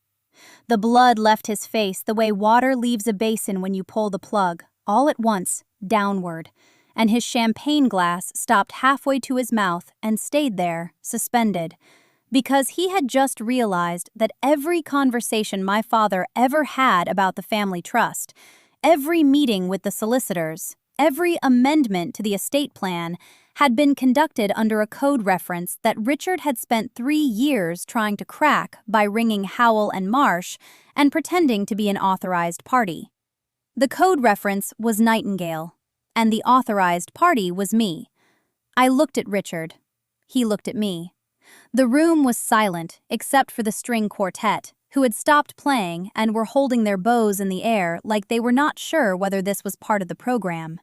The blood left his face the way water leaves a basin when you pull the plug, all at once, downward, and his champagne glass stopped halfway to his mouth and stayed there, suspended, because he had just realized that every conversation my father ever had about the family trust, every meeting with the solicitors, every amendment to the estate plan had been conducted under a code reference that Richard had spent 3 years trying to crack by ringing Howell and Marsh and pretending to be an authorized party. The code reference was Nightingale, and the authorized party was me. I looked at Richard. He looked at me. The room was silent except for the string quartet, who had stopped playing and were holding their bows in the air like they were not sure whether this was part of the program.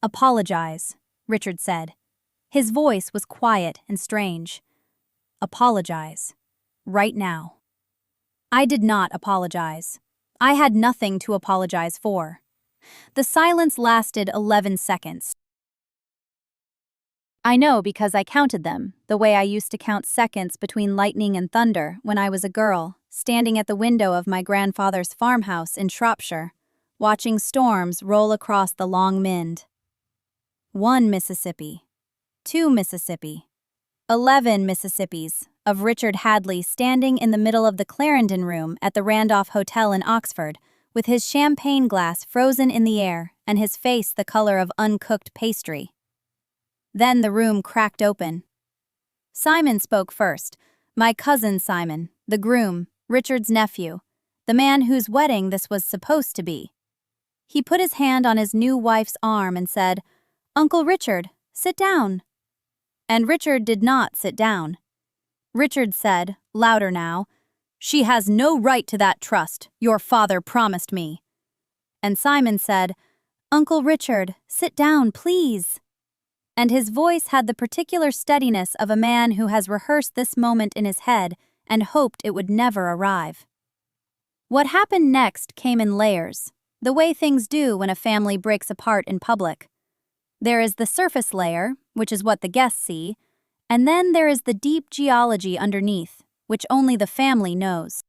"Apologize," Richard said. His voice was quiet and strange. "Apologize. Right now." I did not apologize. I had nothing to apologize for. The silence lasted 11 seconds. I know because I counted them, the way I used to count seconds between lightning and thunder when I was a girl, standing at the window of my grandfather's farmhouse in Shropshire, watching storms roll across the Long Mynd. 1 Mississippi, 2 Mississippi, 11 Mississippis, of Richard Hadley standing in the middle of the Clarendon Room at the Randolph Hotel in Oxford, with his champagne glass frozen in the air and his face the color of uncooked pastry. Then the room cracked open. Simon spoke first, my cousin Simon, the groom, Richard's nephew, the man whose wedding this was supposed to be. He put his hand on his new wife's arm and said, "Uncle Richard, sit down." And Richard did not sit down. Richard said, louder now, "She has no right to that trust your father promised me." And Simon said, "Uncle Richard, sit down, please." And his voice had the particular steadiness of a man who has rehearsed this moment in his head and hoped it would never arrive. What happened next came in layers, the way things do when a family breaks apart in public. There is the surface layer, which is what the guests see, and then there is the deep geology underneath, which only the family knows.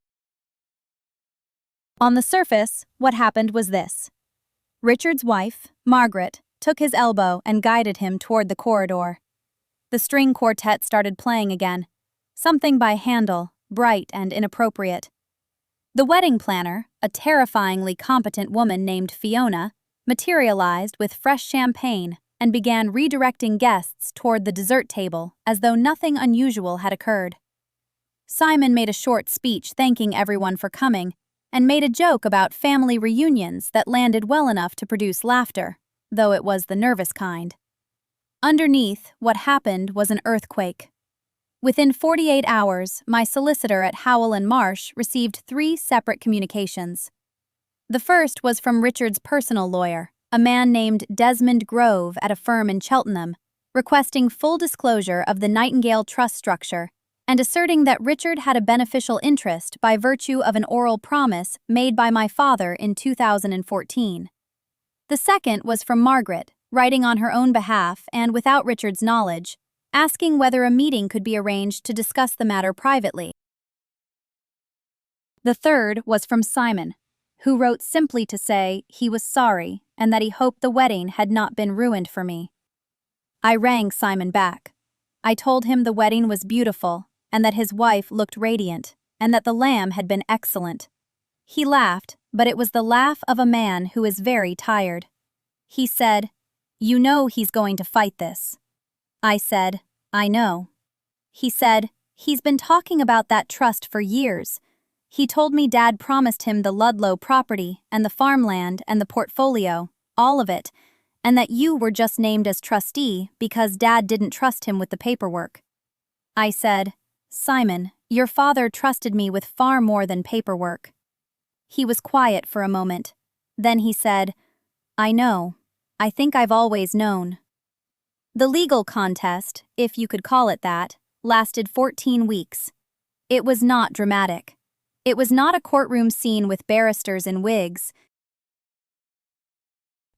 On the surface, what happened was this. Richard's wife, Margaret, took his elbow and guided him toward the corridor. The string quartet started playing again, something by Handel, bright and inappropriate. The wedding planner, a terrifyingly competent woman named Fiona, materialized with fresh champagne and began redirecting guests toward the dessert table as though nothing unusual had occurred. Simon made a short speech thanking everyone for coming and made a joke about family reunions that landed well enough to produce laughter, though it was the nervous kind. Underneath, what happened was an earthquake. Within 48 hours, my solicitor at Howell and Marsh received 3 separate communications. The first was from Richard's personal lawyer, a man named Desmond Grove at a firm in Cheltenham, requesting full disclosure of the Nightingale Trust structure and asserting that Richard had a beneficial interest by virtue of an oral promise made by my father in 2014. The second was from Margaret, writing on her own behalf and without Richard's knowledge, asking whether a meeting could be arranged to discuss the matter privately. The third was from Simon, who wrote simply to say he was sorry and that he hoped the wedding had not been ruined for me. I rang Simon back. I told him the wedding was beautiful and that his wife looked radiant and that the lamb had been excellent. He laughed, but it was the laugh of a man who is very tired. He said, "You know he's going to fight this." I said, "I know." He said, "He's been talking about that trust for years. He told me Dad promised him the Ludlow property and the farmland and the portfolio, all of it, and that you were just named as trustee because Dad didn't trust him with the paperwork." I said, "Simon, your father trusted me with far more than paperwork." He was quiet for a moment. Then he said, "I know. I think I've always known." The legal contest, if you could call it that, lasted 14 weeks. It was not dramatic. It was not a courtroom scene with barristers in wigs.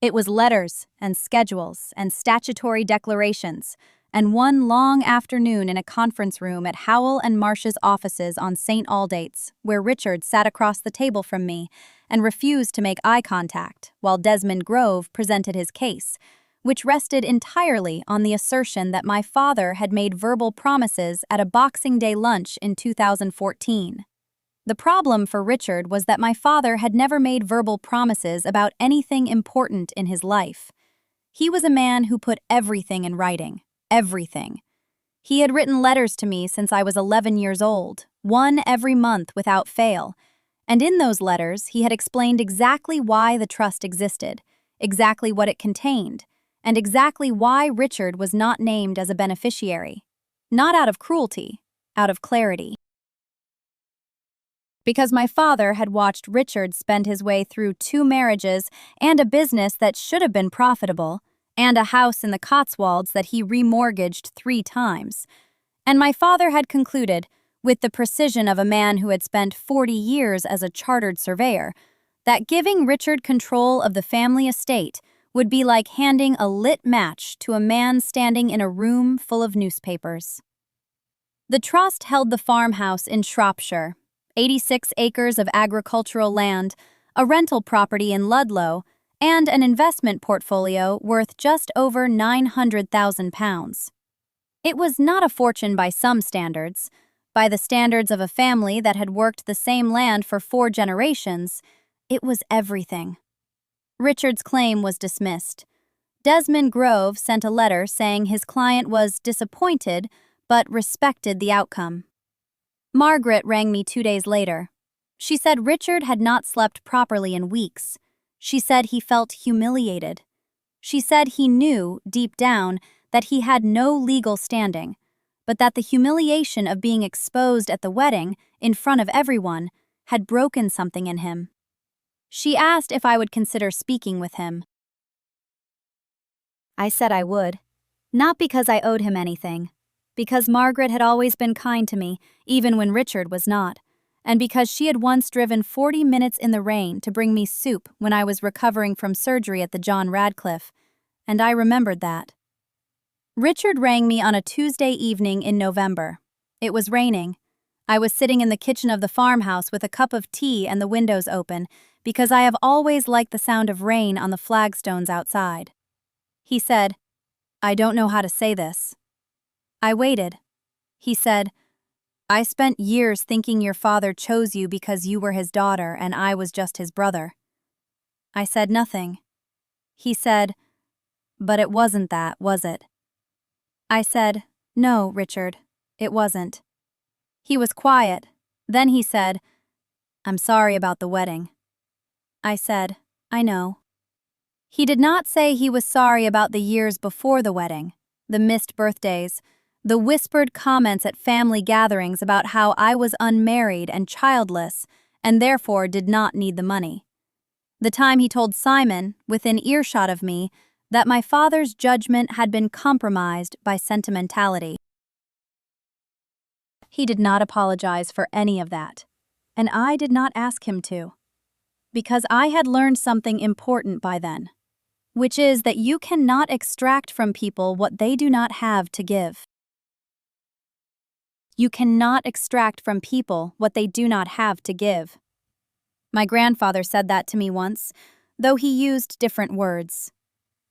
It was letters and schedules and statutory declarations, and one long afternoon in a conference room at Howell and Marsh's offices on St. Aldate's, where Richard sat across the table from me and refused to make eye contact while Desmond Grove presented his case, which rested entirely on the assertion that my father had made verbal promises at a Boxing Day lunch in 2014. The problem for Richard was that my father had never made verbal promises about anything important in his life. He was a man who put everything in writing. Everything. He had written letters to me since I was 11 years old, one every month without fail, and in those letters he had explained exactly why the trust existed, exactly what it contained, and exactly why Richard was not named as a beneficiary. Not out of cruelty, out of clarity. Because my father had watched Richard spend his way through 2 marriages and a business that should have been profitable, and a house in the Cotswolds that he remortgaged 3 times. And my father had concluded, with the precision of a man who had spent 40 years as a chartered surveyor, that giving Richard control of the family estate would be like handing a lit match to a man standing in a room full of newspapers. The trust held the farmhouse in Shropshire, 86 acres of agricultural land, a rental property in Ludlow, and an investment portfolio worth just over £900,000. It was not a fortune by some standards. By the standards of a family that had worked the same land for 4 generations, it was everything. Richard's claim was dismissed. Desmond Grove sent a letter saying his client was disappointed but respected the outcome. Margaret rang me 2 days later. She said Richard had not slept properly in weeks. She said he felt humiliated. She said he knew, deep down, that he had no legal standing, but that the humiliation of being exposed at the wedding, in front of everyone, had broken something in him. She asked if I would consider speaking with him. I said I would. Not because I owed him anything, because Margaret had always been kind to me, even when Richard was not, and because she had once driven 40 minutes in the rain to bring me soup when I was recovering from surgery at the John Radcliffe, and I remembered that. Richard rang me on a Tuesday evening in November. It was raining. I was sitting in the kitchen of the farmhouse with a cup of tea and the windows open, because I have always liked the sound of rain on the flagstones outside. He said, "I don't know how to say this." I waited. He said, "I spent years thinking your father chose you because you were his daughter and I was just his brother." I said nothing. He said, "But it wasn't that, was it?" I said, "No, Richard, it wasn't." He was quiet. Then he said, "I'm sorry about the wedding." I said, "I know." He did not say he was sorry about the years before the wedding, the missed birthdays, the whispered comments at family gatherings about how I was unmarried and childless and therefore did not need the money. The time he told Simon, within earshot of me, that my father's judgment had been compromised by sentimentality. He did not apologize for any of that, and I did not ask him to, because I had learned something important by then, which is that you cannot extract from people what they do not have to give. You cannot extract from people what they do not have to give. My grandfather said that to me once, though he used different words.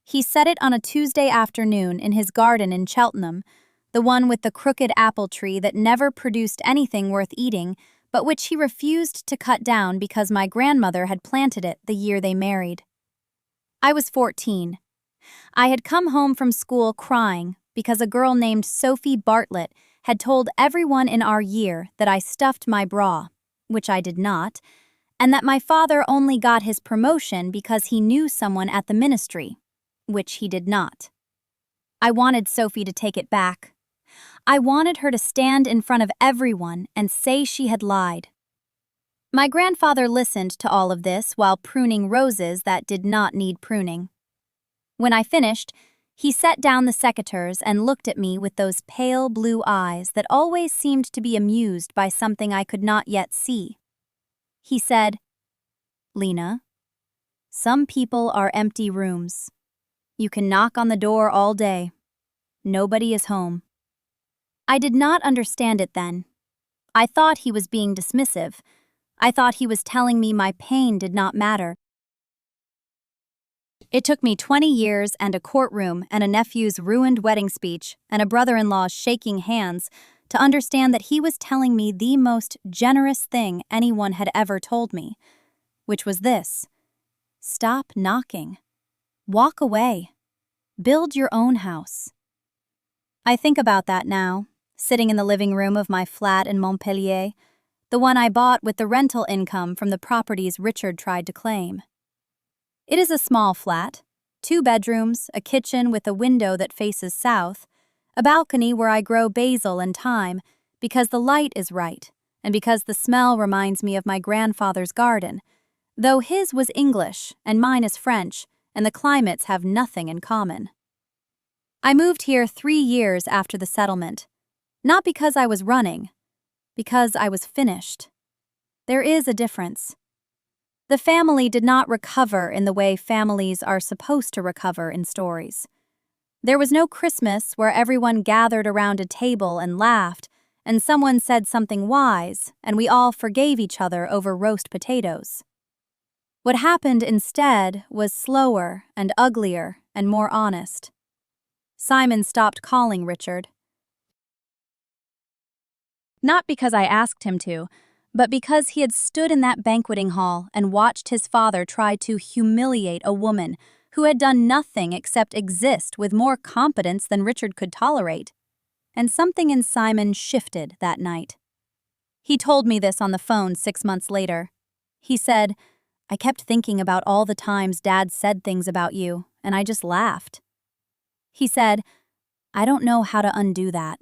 He said it on a Tuesday afternoon in his garden in Cheltenham, the one with the crooked apple tree that never produced anything worth eating, but which he refused to cut down because my grandmother had planted it the year they married. I was 14. I had come home from school crying because a girl named Sophie Bartlett had told everyone in our year that I stuffed my bra, which I did not, and that my father only got his promotion because he knew someone at the ministry, which he did not. I wanted Sophie to take it back. I wanted her to stand in front of everyone and say she had lied. My grandfather listened to all of this while pruning roses that did not need pruning. When I finished, he set down the secateurs and looked at me with those pale blue eyes that always seemed to be amused by something I could not yet see. He said, "Lena, some people are empty rooms. You can knock on the door all day. nobody is home. I did not understand it then. I thought he was being dismissive. I thought he was telling me my pain did not matter. It took me 20 years and a courtroom and a nephew's ruined wedding speech and a brother-in-law's shaking hands to understand that he was telling me the most generous thing anyone had ever told me, which was this: stop knocking. Walk away. Build your own house. I think about that now, sitting in the living room of my flat in Montpellier, the one I bought with the rental income from the properties Richard tried to claim. It is a small flat, 2 bedrooms, a kitchen with a window that faces south, a balcony where I grow basil and thyme because the light is right and because the smell reminds me of my grandfather's garden, though his was English and mine is French, and the climates have nothing in common. I moved here 3 years after the settlement, not because I was running, because I was finished. There is a difference. The family did not recover in the way families are supposed to recover in stories. There was no Christmas where everyone gathered around a table and laughed, and someone said something wise, and we all forgave each other over roast potatoes. What happened instead was slower and uglier and more honest. Simon stopped calling Richard. Not because I asked him to, but because he had stood in that banqueting hall and watched his father try to humiliate a woman who had done nothing except exist with more competence than Richard could tolerate. And something in Simon shifted that night. He told me this on the phone 6 months later. He said, "I kept thinking about all the times Dad said things about you, and I just laughed." He said, "I don't know how to undo that."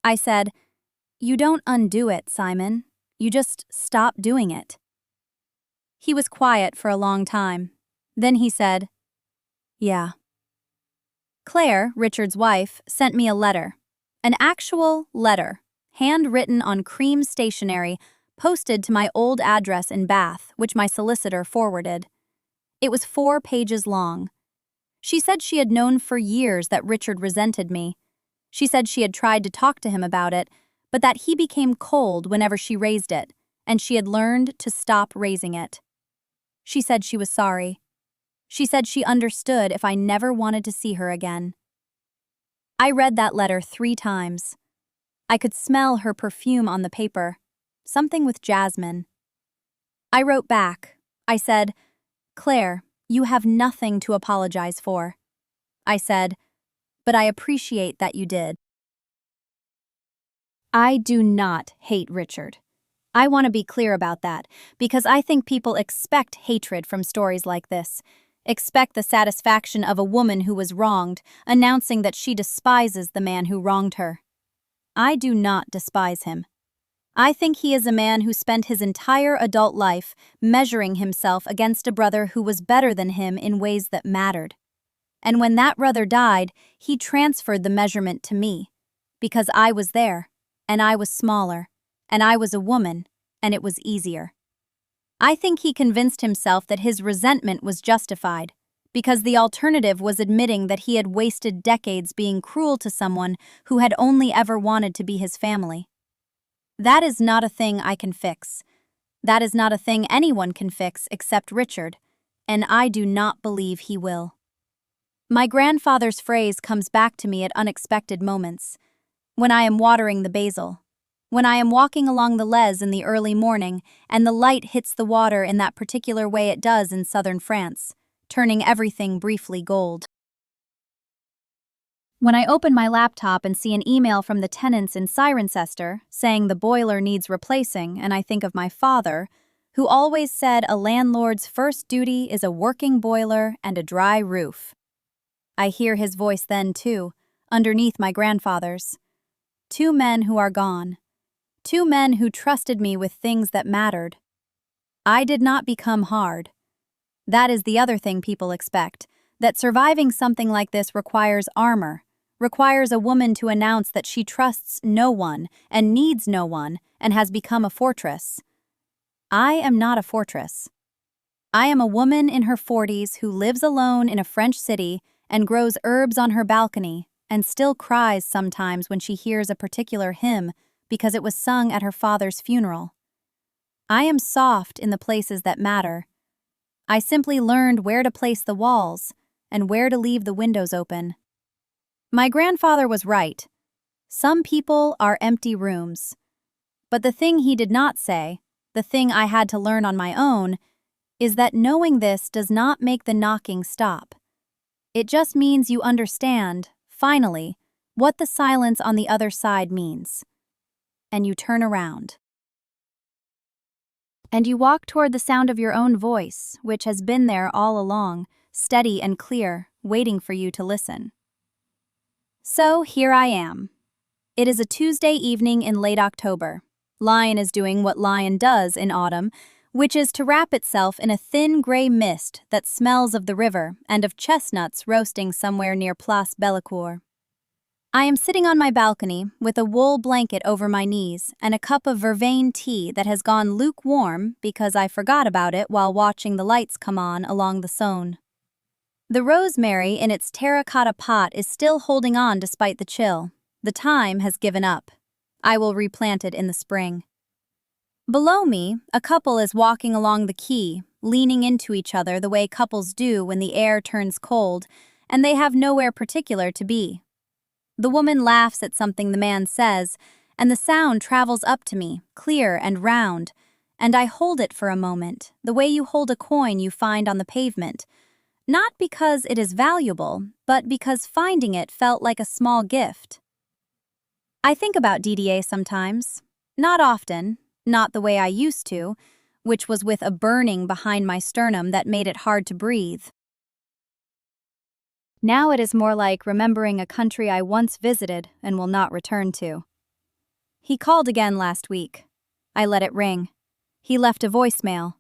I said, "You don't undo it, Simon. You just stop doing it." He was quiet for a long time. Then he said, "Yeah." Claire, Richard's wife, sent me a letter. An actual letter, handwritten on cream stationery, posted to my old address in Bath, which my solicitor forwarded. It was 4 pages long. She said she had known for years that Richard resented me. She said she had tried to talk to him about it, but that he became cold whenever she raised it, and she had learned to stop raising it. She said she was sorry. She said she understood if I never wanted to see her again. I read that letter 3 times. I could smell her perfume on the paper, something with jasmine. I wrote back. I said, "Claire, you have nothing to apologize for." I said, "But I appreciate that you did." I do not hate Richard. I want to be clear about that, because I think people expect hatred from stories like this, expect the satisfaction of a woman who was wronged, announcing that she despises the man who wronged her. I do not despise him. I think he is a man who spent his entire adult life measuring himself against a brother who was better than him in ways that mattered. And when that brother died, he transferred the measurement to me, because I was there, and I was smaller, and I was a woman, and it was easier. I think he convinced himself that his resentment was justified, because the alternative was admitting that he had wasted decades being cruel to someone who had only ever wanted to be his family. That is not a thing I can fix. That is not a thing anyone can fix except Richard, and I do not believe he will. My grandfather's phrase comes back to me at unexpected moments. When I am watering the basil. When I am walking along the Les in the early morning and the light hits the water in that particular way it does in southern France, turning everything briefly gold. When I open my laptop and see an email from the tenants in Cirencester saying the boiler needs replacing, and I think of my father, who always said a landlord's first duty is a working boiler and a dry roof. I hear his voice then, too, underneath my grandfather's. 2 men who are gone. 2 men who trusted me with things that mattered. I did not become hard. That is the other thing people expect, that surviving something like this requires armor, requires a woman to announce that she trusts no one and needs no one and has become a fortress. I am not a fortress. I am a woman in her 40s who lives alone in a French city and grows herbs on her balcony and still cries sometimes when she hears a particular hymn because it was sung at her father's funeral. I am soft in the places that matter. I simply learned where to place the walls and where to leave the windows open. My grandfather was right. Some people are empty rooms. But the thing he did not say, the thing I had to learn on my own, is that knowing this does not make the knocking stop. It just means you understand, finally, what the silence on the other side means. And you turn around. And you walk toward the sound of your own voice, which has been there all along, steady and clear, waiting for you to listen. So here I am. It is a Tuesday evening in late October. Lion is doing what lion does in autumn, which is to wrap itself in a thin gray mist that smells of the river and of chestnuts roasting somewhere near Place Bellecour. I am sitting on my balcony with a wool blanket over my knees and a cup of vervain tea that has gone lukewarm because I forgot about it while watching the lights come on along the Saône. The rosemary in its terracotta pot is still holding on despite the chill. The thyme has given up. I will replant it in the spring. Below me, a couple is walking along the quay, leaning into each other the way couples do when the air turns cold and they have nowhere particular to be. The woman laughs at something the man says, and the sound travels up to me, clear and round, and I hold it for a moment, the way you hold a coin you find on the pavement, not because it is valuable, but because finding it felt like a small gift. I think about DDA sometimes, not often, not the way I used to, which was with a burning behind my sternum that made it hard to breathe. Now it is more like remembering a country I once visited and will not return to. He called again last week. I let it ring. He left a voicemail.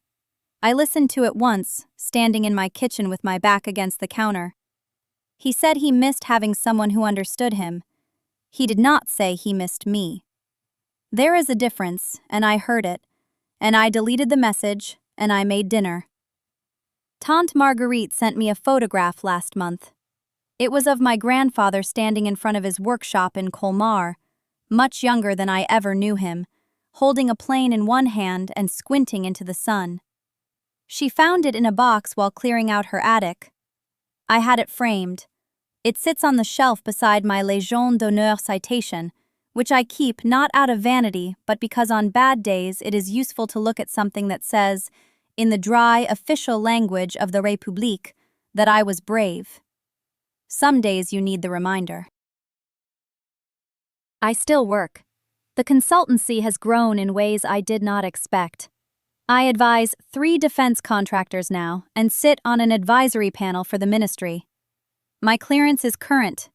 I listened to it once, standing in my kitchen with my back against the counter. He said he missed having someone who understood him. He did not say he missed me. There is a difference, and I heard it, and I deleted the message, and I made dinner. Tante Marguerite sent me a photograph last month. It was of my grandfather standing in front of his workshop in Colmar, much younger than I ever knew him, holding a plane in one hand and squinting into the sun. She found it in a box while clearing out her attic. I had it framed. It sits on the shelf beside my Légion d'honneur citation, which I keep not out of vanity, but because on bad days it is useful to look at something that says, in the dry, official language of the République, that I was brave. Some days you need the reminder. I still work. The consultancy has grown in ways I did not expect. I advise 3 defense contractors now and sit on an advisory panel for the ministry. My clearance is current.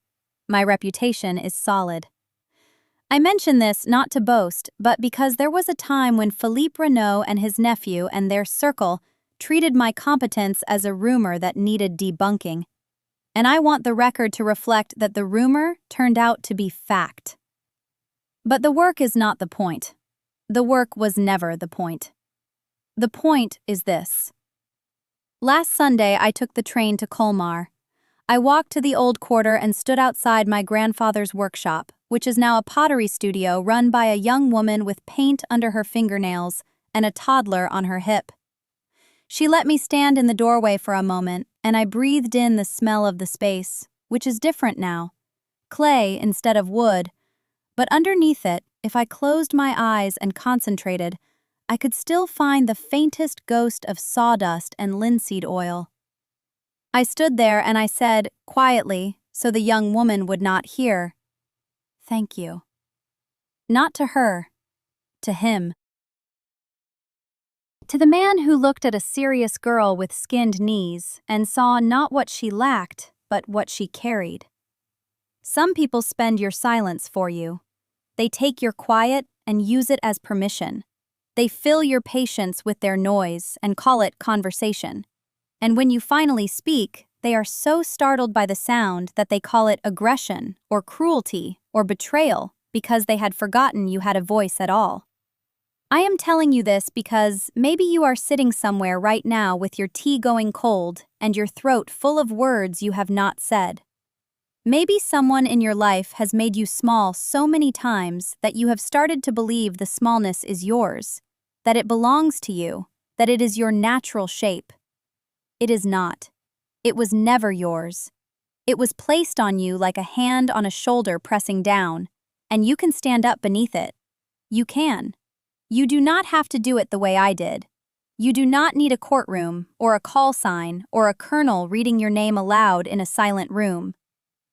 My reputation is solid. I mention this not to boast, but because there was a time when Philippe Renaud and his nephew and their circle treated my competence as a rumor that needed debunking. And I want the record to reflect that the rumor turned out to be fact. But the work is not the point. The work was never the point. The point is this. Last Sunday, I took the train to Colmar. I walked to the old quarter and stood outside my grandfather's workshop, which is now a pottery studio run by a young woman with paint under her fingernails and a toddler on her hip. She let me stand in the doorway for a moment, and I breathed in the smell of the space, which is different now. Clay instead of wood. But underneath it, if I closed my eyes and concentrated, I could still find the faintest ghost of sawdust and linseed oil. I stood there and I said, quietly, so the young woman would not hear, "Thank you." Not to her, to him. To the man who looked at a serious girl with skinned knees and saw not what she lacked, but what she carried. Some people spend your silence for you. They take your quiet and use it as permission. They fill your patience with their noise and call it conversation. And when you finally speak, they are so startled by the sound that they call it aggression or cruelty or betrayal because they had forgotten you had a voice at all. I am telling you this because maybe you are sitting somewhere right now with your tea going cold and your throat full of words you have not said. Maybe someone in your life has made you small so many times that you have started to believe the smallness is yours, that it belongs to you, that it is your natural shape. It is not. It was never yours. It was placed on you like a hand on a shoulder pressing down, and you can stand up beneath it. You can. You do not have to do it the way I did. You do not need a courtroom, or a call sign, or a colonel reading your name aloud in a silent room.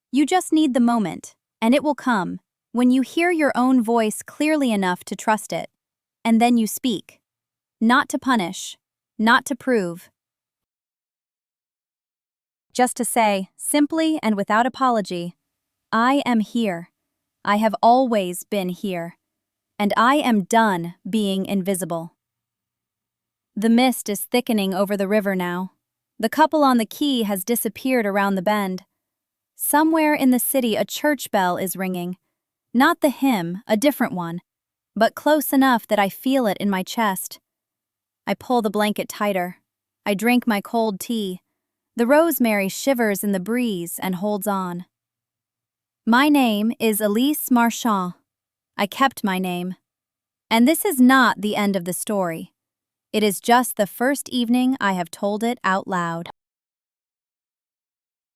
You just need the moment, and it will come, when you hear your own voice clearly enough to trust it. And then you speak. Not to punish, not to prove. Just to say, simply and without apology, I am here. I have always been here. And I am done being invisible. The mist is thickening over the river now. The couple on the quay has disappeared around the bend. Somewhere in the city a church bell is ringing. Not the hymn, a different one, but close enough that I feel it in my chest. I pull the blanket tighter. I drink my cold tea. The rosemary shivers in the breeze and holds on. My name is Elise Marchand. I kept my name. And this is not the end of the story. It is just the first evening I have told it out loud.